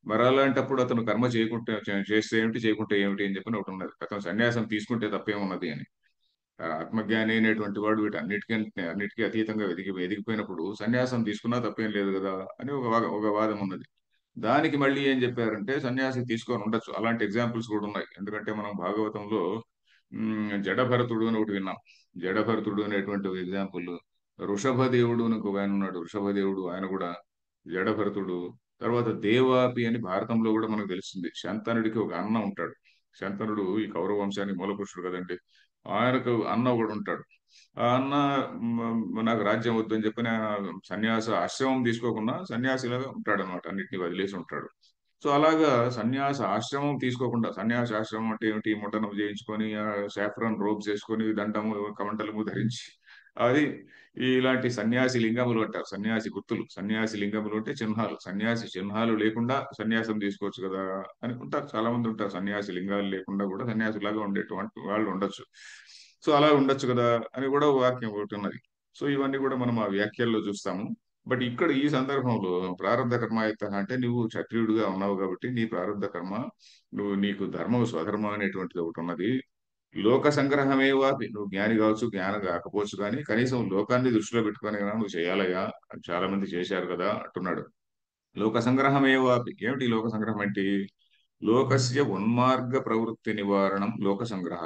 మరి అలాంటప్పుడు అతను కర్మ చేయకుంటే చేస్తే ఏమిటి చేయకుంటే ఏమిటి అని చెప్పి ఒకటి ఉన్నది. అతను సన్యాసం తీసుకుంటే తప్పేమున్నది అని. ఆత్మజ్ఞాని అనేటువంటి వాడు అన్నిటికీ అతీతంగా ఎదిగిపోయినప్పుడు సన్యాసం తీసుకున్నా తప్పేం లేదు కదా అని ఒక వాదం ఉన్నది. దానికి మళ్ళీ ఏం చెప్పారంటే సన్యాసి తీసుకొని ఉండొచ్చు. అలాంటి ఎగ్జాంపుల్స్ కూడా ఉన్నాయి. ఎందుకంటే మనం భాగవతంలో జడభరతుడు అని ఒకటి విన్నాం. జడభరతుడు అనేటువంటి ఎగ్జాంపుల్ వృషభదేవుడు అని ఒక ఆయన ఉన్నాడు. వృషభదేవుడు ఆయన కూడా జడభరతుడు. తర్వాత దేవాపి అని భారతంలో కూడా మనకు తెలుస్తుంది. శంతనుడికి ఒక అన్న ఉంటాడు. శంతనుడు ఈ కౌరవ వంశానికి మూలపురుషుడు కదండి. ఆయనకు అన్న ఒకడు ఉంటాడు. ఆ అన్న నాకు రాజ్యం వద్దని చెప్పి ఆయన సన్యాస ఆశ్రమం తీసుకోకుండా సన్యాసిలాగా ఉంటాడు అనమాట. అన్నిటిని వదిలేసి ఉంటాడు. సో అలాగా సన్యాస ఆశ్రమం తీసుకోకుండా, సన్యాస ఆశ్రమం అంటే ఏమిటి, ముట్టనం చేయించుకొని సాఫ్రాన్ రోబ్స్ వేసుకొని దండము కమండలము ధరించి అది ఇలాంటి సన్యాసి లింగములు అంటారు. సన్యాసి గుర్తులు, సన్యాసి లింగములు అంటే చిహ్నాలు. సన్యాసి చిహ్నాలు లేకుండా సన్యాసం తీసుకోవచ్చు కదా అనుకుంటారు. చాలా మంది ఉంటారు సన్యాసి లింగాలు లేకుండా కూడా సన్యాసిలాగా ఉండేటువంటి వాళ్ళు ఉండొచ్చు. సో అలా ఉండొచ్చు కదా అని కూడా ఒక వాక్యం ఒకటి ఉన్నది. సో ఇవన్నీ కూడా మనం ఆ వ్యాఖ్యల్లో చూస్తాము. బట్ ఇక్కడ ఈ సందర్భంలో ప్రారంధ కర్మాయత్త అంటే నువ్వు క్షత్రియుడిగా ఉన్నావు కాబట్టి నీ ప్రారంధ కర్మ, నీకు ధర్మం స్వధర్మం అనేటువంటిది ఒకటి ఉన్నది. లోక సంగ్రహమే వాపి, నువ్వు జ్ఞాని కావచ్చు, జ్ఞానం కాకపోవచ్చు, కానీ కనీసం లోకాన్ని దృష్టిలో పెట్టుకొని అయినా నువ్వు చేయాలయ్యా. అని చాలా మంది చేశారు కదా అంటున్నాడు. లోక సంగ్రహమే వాపి, ఏమిటి లోక సంగ్రహం అంటే? లోకస్య ఉన్మార్గ ప్రవృత్తి నివారణం లోక సంగ్రహ.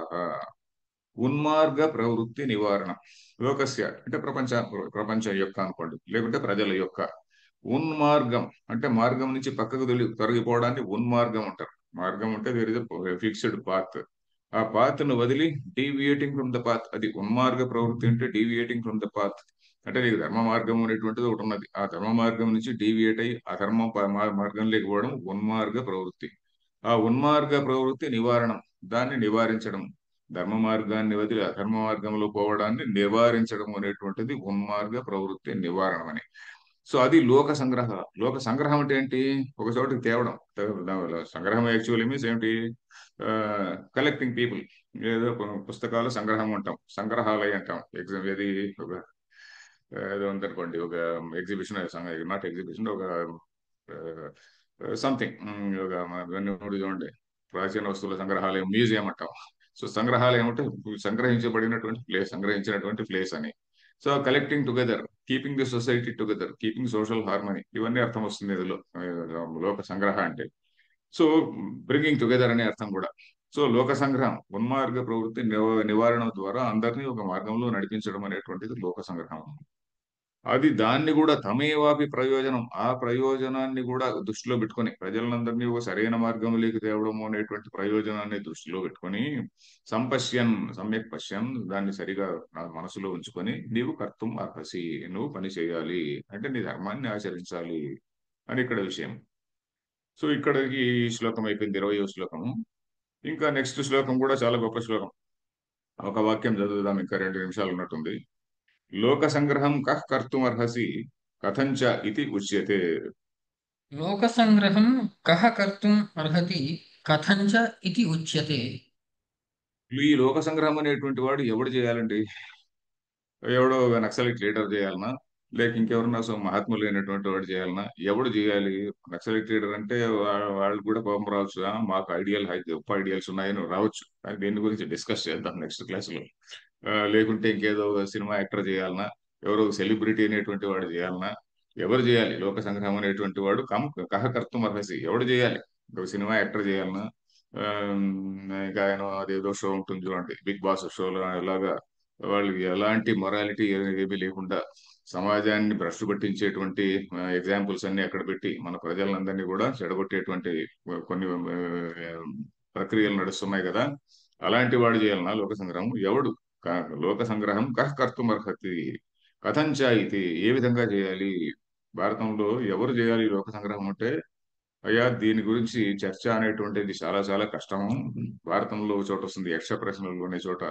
ఉన్మార్గ ప్రవృత్తి నివారణ. లోకస్య అంటే ప్రపంచం యొక్క అనుకోండి, లేకుంటే ప్రజల యొక్క. ఉన్మార్గం అంటే మార్గం నుంచి పక్కకు తొలగిపోవడాన్ని ఉన్మార్గం అంటారు. మార్గం అంటే దేర్ ఇస్ ఫిక్స్డ్ పాత్. ఆ పాత్ ను వదిలి డీవియేటింగ్ ఫ్రమ్ ద పాత్, అది ఉన్మార్గ ప్రవృత్తి అంటే డీవియేటింగ్ ఫ్రమ్ ద పాత్. అంటే నీకు ధర్మ మార్గం అనేటువంటిది ఒకటి ఉన్నది. ఆ ధర్మ మార్గం నుంచి డీవియేట్ అయ్యి అధర్మం మార్గం లేకపోవడం ఉన్మార్గ ప్రవృత్తి. ఆ ఉన్మార్గ ప్రవృత్తి నివారణం, దాన్ని నివారించడం. ధర్మ మార్గాన్ని వదిలి అధర్మ మార్గంలో పోవడాన్ని నివారించడం అనేటువంటిది ఉన్మార్గ ప్రవృత్తి నివారణం అని. సో అది లోక సంగ్రహ. లోక సంగ్రహం అంటే ఏంటి? ఒక చోటికి తేవడం. సంగ్రహం యాక్చువల్లీ మీన్స్ ఏంటి? Collecting people. ఏదో పుస్తకాలు సంగ్రహం అంటాం, సంగ్రహాలయ అంటాం. ఎగ్జామ్ ఏది ఒక ఏదో ఉందనుకోండి, ఒక ఎగ్జిబిషన్, నాట్ ఎగ్జిబిషన్, ఒక సంథింగ్, ఒక ఇవన్నీ కూడా చూడండి, ప్రాచీన వస్తువుల సంగ్రహాలయం, మ్యూజియం అంటాం. సో సంగ్రహాలయం అంటే సంగ్రహించబడినటువంటి ప్లేస్, సంగ్రహించినటువంటి ప్లేస్ అని. So collecting together, keeping the society together, keeping social harmony, ఇవన్నీ అర్థం వస్తుంది ఇందులో లోక సంగ్రహ అంటే. సో బ్రింగింగ్ టుగెదర్ అనే అర్థం కూడా. సో లోక సంగ్రహం, ఉన్మార్గ ప్రవృత్తి నివారణ ద్వారా అందరినీ ఒక మార్గంలో నడిపించడం అనేటువంటిది లోక సంగ్రహం. అది దాన్ని కూడా తమేవాపి ప్రయోజనం, ఆ ప్రయోజనాన్ని కూడా దృష్టిలో పెట్టుకొని, ప్రజలందరినీ ఒక సరైన మార్గంలోకి తేవడము అనేటువంటి ప్రయోజనాన్ని దృష్టిలో పెట్టుకొని, సంపశ్యన్ సమ్యక్ పశ్యన్, దాన్ని సరిగా నా మనసులో ఉంచుకొని, నీవు కర్తుం అర్హసి, నువ్వు పని చేయాలి అంటే నీ ధర్మాన్ని ఆచరించాలి అని ఇక్కడ విషయం. సో ఇక్కడికి ఈ శ్లోకం అయిపోయింది, 20వ శ్లోకము. ఇంకా నెక్స్ట్ శ్లోకం కూడా చాలా గొప్ప శ్లోకం. ఒక వాక్యం చదువుదాం, ఇంకా 2 నిమిషాలు ఉన్నట్టుంది. లోక సంగ్రహం కః కర్తుమర్హసి కథంచ ఇది ఉచ్యతే. లోకసంగ్రహం కః కర్తుం అర్హతి కథం చ ఇతి ఉచ్యతే. ఈ లోక సంగ్రహం అనేటువంటి వాడు ఎవడు చేయాలండి? ఎవడో ఒక నక్సలైట్ లీడర్ చేయాలనా, లేక ఇంకెవరన్నా మహాత్ములు అయినటువంటి వాడు చేయాలనా? ఎవడు చేయాలి? నక్సలైట్ లీడర్ అంటే వాళ్ళు కూడా కోపం రావచ్చు. మాకు గొప్ప ఐడియల్స్ ఉన్నాయని రావచ్చు, కానీ దీని గురించి డిస్కస్ చేద్దాం నెక్స్ట్ క్లాస్ లో. లేకుంటే ఇంకేదో ఒక సినిమా యాక్టర్ చేయాలనా, ఎవరో సెలబ్రిటీ అనేటువంటి వాడు చేయాలనా? ఎవరు చేయాలి లోక సంగ్రహం అనేటువంటి వాడు? కహ కర్తుం అర్హసి, ఎవడు చేయాలి? ఒక సినిమా యాక్టర్ చేయాలనా? ఇంకా ఆయన అదేదో షో ఉంటుంది చూడండి, బిగ్ బాస్ షోలో ఎలాగా వాళ్ళకి ఎలాంటి మొరాలిటీ ఏమీ లేకుండా సమాజాన్ని భ్రష్టు పట్టించేటువంటి ఎగ్జాంపుల్స్ అన్ని అక్కడ పెట్టి మన ప్రజలందరినీ కూడా చెడగొట్టేటువంటి కొన్ని ప్రక్రియలు నడుస్తున్నాయి కదా. అలాంటి వాడు చేయాలన్నా లోక సంగ్రహం? ఎవడు లోక సంగ్రహం కః కర్తుమర్హతి కథంచ ఇది, ఏ విధంగా చేయాలి? భారతంలో ఎవరు చేయాలి లోక సంగ్రహం అంటే? అయ్యా దీని గురించి చర్చ అనేటువంటిది చాలా చాలా కష్టము. భారతంలో ఒక చోట వస్తుంది, యక్ష ప్రశ్నలు అనే చోట.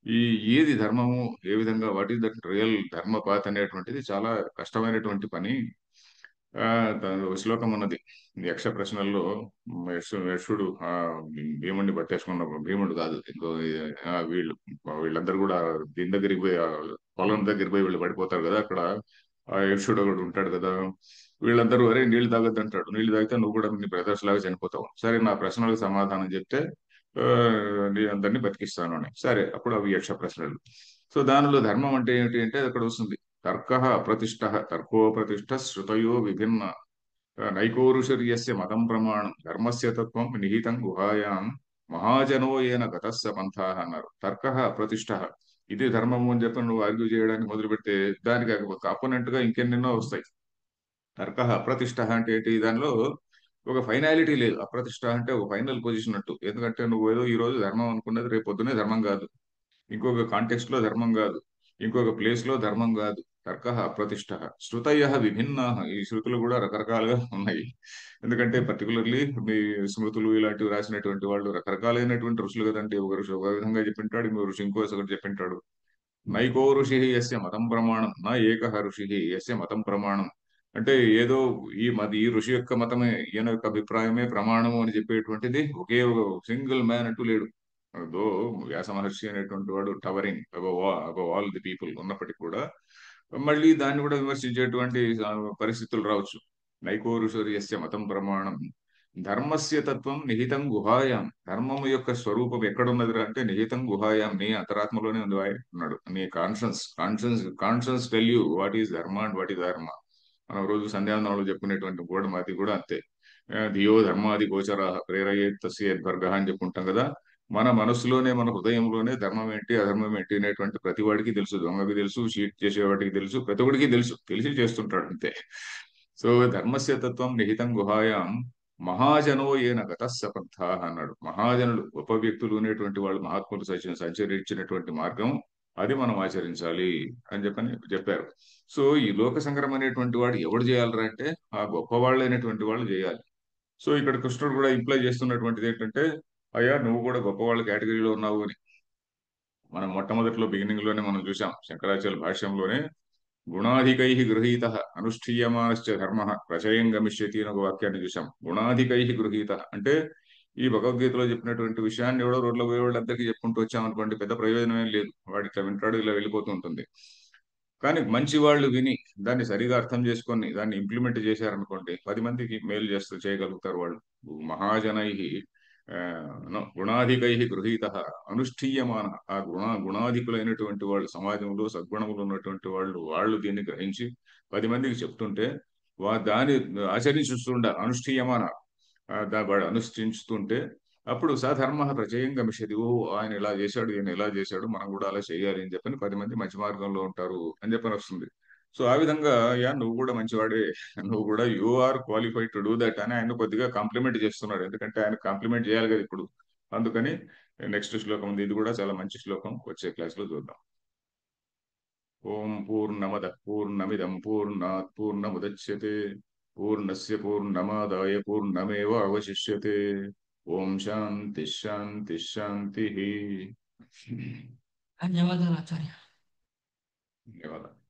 ఈ ఏది ధర్మము, ఏ విధంగా వాట్ ఈస్ దట్ రియల్ ధర్మపాత్ అనేటువంటిది చాలా కష్టమైనటువంటి పని. ఆ ఒక శ్లోకం ఉన్నది యక్ష ప్రశ్నల్లో. యక్షుడు భీముడిని పట్టేసుకున్నప్పుడు, భీముడు కాదు ఇంకో వీళ్ళందరూ కూడా దీని దగ్గరికి పోయి పొలం దగ్గరికి పోయి వీళ్ళు పడిపోతారు కదా అక్కడ. ఆ యక్షుడు ఒకడు ఉంటాడు కదా. వీళ్ళందరూ అరే నీళ్లు తాగొద్దు అంటాడు, నీళ్లు తాగితే నువ్వు కూడా నీ బ్రదర్స్ లాగా చనిపోతావు. సరే నా ప్రశ్నలకు సమాధానం చెప్తే ఆ, నీ అందరినీ బతికిస్తాను అని. సరే అప్పుడు అవి యక్ష ప్రశ్నలు. సో దానిలో ధర్మం అంటే ఏమిటి అంటే అక్కడ వస్తుంది, తర్క ప్రతిష్ట, తర్కోపతిష్ట శృతయో విభిన్న నైకోరుషర్యస్య మతం ప్రమాణం ధర్మస్య తత్వం నిహితం గుహాయాం మహాజనో ఏన గతస్య పంథా అన్నారు. తర్క ప్రతిష్ట, ఇది ధర్మము అని చెప్పి నువ్వు ఆర్గ్యూ చేయడానికి మొదలు పెడితే దానికి అపోనెంట్ గా ఇంకెన్నెన్నో వస్తాయి. తర్క అప్రతిష్ట అంటే ఏంటి? దానిలో ఒక ఫైనాలిటీ లేదు. అప్రతిష్ట అంటే ఒక ఫైనల్ పొజిషన్ అట్టు. ఎందుకంటే నువ్వు ఏదో ఈ రోజు ధర్మం అనుకున్నది రేపు పొద్దునే ధర్మం కాదు, ఇంకొక కాంటెక్స్ట్ లో ధర్మం కాదు, ఇంకొక ప్లేస్ లో ధర్మం కాదు. తర్క అప్రతిష్ట. శృతయ విభిన్నా. ఈ శృతులు కూడా రకరకాలుగా ఉన్నాయి. ఎందుకంటే పర్టికులర్లీ మీ స్మృతులు ఇలాంటివి రాసినటువంటి వాళ్ళు రకరకాలైనటువంటి ఋషులు కదండి. ఒక ఋషి ఒక విధంగా చెప్పింటాడు, ఇంకో ఋషి ఇంకో ఒకటి చెప్పింటాడు. నైకో ఋషి యస్య మతం ప్రమాణం నా ఏకః ఋషి యస్య మతం ప్రమాణం. అంటే ఏదో ఈ ఋషి యొక్క మతమే, ఈయన యొక్క అభిప్రాయమే ప్రమాణము అని చెప్పేటువంటిది ఒకే ఒక సింగిల్ మ్యాన్ అంటూ లేడు. దో వ్యాస మహర్షి అనేటువంటి వాడు towering above all the people ఉన్నప్పటికీ కూడా మళ్ళీ దాన్ని కూడా విమర్శించేటువంటి పరిస్థితులు రావచ్చు. నైకో ఋషి మతం ప్రమాణం. ధర్మస్య తత్వం నిహితం గుహాయాం. ధర్మము యొక్క స్వరూపం ఎక్కడున్నదిరా అంటే నిహితం గుహాయాం, నీ అంతరాత్మలోనే ఉంది అన్నాడు. నీ conscience tell you what is ధర్మ అండ్ వాట్ ఈస్ ధర్మ. మనం రోజు సంధ్యావందనంలో చెప్పుకునేటువంటి కూడా మాది కూడా అంతే. ధియో ధర్మాది గోచర ప్రేరయేత్ తస్య యద్వర్గ అని చెప్పుకుంటాం కదా. మన మనసులోనే, మన హృదయంలోనే ధర్మం ఏంటి అధర్మం ఏంటి అనేటువంటి ప్రతి వాడికి తెలుసు. దొంగకి తెలుసు, చీట్ చేసేవాడికి తెలుసు, ప్రతి ఒడికి తెలుసు, తెలిసి చేస్తుంటాడు అంతే. సో ధర్మస్య తత్వం నిహితం గుహాయాం మహాజనో ఏన గతస్స పంథా అన్నాడు. మహాజనులు, గొప్ప వ్యక్తులు అనేటువంటి వాళ్ళు, మహాత్ములు సంచరించినటువంటి మార్గం అది మనం ఆచరించాలి అని చెప్పారు. సో ఈ లోక సంగ్రహం అనేటువంటి వాడు ఎవడు చేయాలరా అంటే ఆ గొప్ప వాళ్ళైనటువంటి వాళ్ళు చేయాలి. సో ఇక్కడ కృష్ణుడు కూడా ఇంప్లై చేస్తున్నటువంటిది ఏంటంటే, అయ్యా నువ్వు కూడా గొప్ప వాళ్ళ కేటగిరీలో ఉన్నావు అని. మనం మొట్టమొదటిలో బిగినింగ్ లోనే మనం చూసాం శంకరాచార్య భాష్యంలోనే, గుణాధికై గృహీత అనుష్ఠీయమానశ్చ ధర్మ ప్రచయం గమిష్యతి అని ఒక వాక్యాన్ని చూసాం. గుణాధికై గృహీత అంటే ఈ భగవద్గీతలో చెప్పినటువంటి విషయాన్ని ఎవడో రోడ్లో పోయే వాళ్ళందరికీ చెప్పుకుంటూ వచ్చామనుకోండి, పెద్ద ప్రయోజనం ఏం లేదు. వాడు ఇట్లా వింటాడు, ఇలా వెళ్ళిపోతూ ఉంటుంది. కానీ మంచి వాళ్ళు విని దాన్ని సరిగా అర్థం చేసుకొని దాన్ని ఇంప్లిమెంట్ చేశారనుకోండి, 10 మందికి మేలు చేయగలుగుతారు వాళ్ళు. మహాజనై గుణాధికై గృహీత అనుష్ఠీయమాన. ఆ గుణాధికులైనటువంటి వాళ్ళు, సమాజంలో సద్గుణములు ఉన్నటువంటి వాళ్ళు దీన్ని గ్రహించి 10 మందికి చెప్తుంటే దాన్ని ఆచరించుస్తుండ అనుష్ఠీయమాన. వాడు అనుష్ఠించుతుంటే అప్పుడు సధర్మ ప్రచయం గమిష్యతి. ఓ ఆయన ఇలా చేశాడు, ఈయన ఇలా చేశాడు, మనం కూడా అలా చేయాలి అని చెప్పని 10 మంది మంచి మార్గంలో ఉంటారు అని చెప్పని వస్తుంది. సో ఆ విధంగా యా నువ్వు కూడా మంచివాడే, నువ్వు కూడా you are qualified to do that అని ఆయన కొద్దిగా కాంప్లిమెంట్ చేస్తున్నాడు. ఎందుకంటే ఆయన కాంప్లిమెంట్ చేయాలి కదా ఇప్పుడు. అందుకని నెక్స్ట్ శ్లోకం ఉంది, ఇది కూడా చాలా మంచి శ్లోకం, వచ్చే క్లాస్ లో చూద్దాం. ఓం పూర్ణమద పూర్ణమిదం పూర్ణాత్ పూర్ణముదచ్యతే పూర్ణస్య పూర్ణమాదాయ పూర్ణమేవ అవశిష్యతే. ఓం శాంతి శాంతి శాంతి. ధన్యవాదాలు ఆచార్య. ధన్యవాదాలు.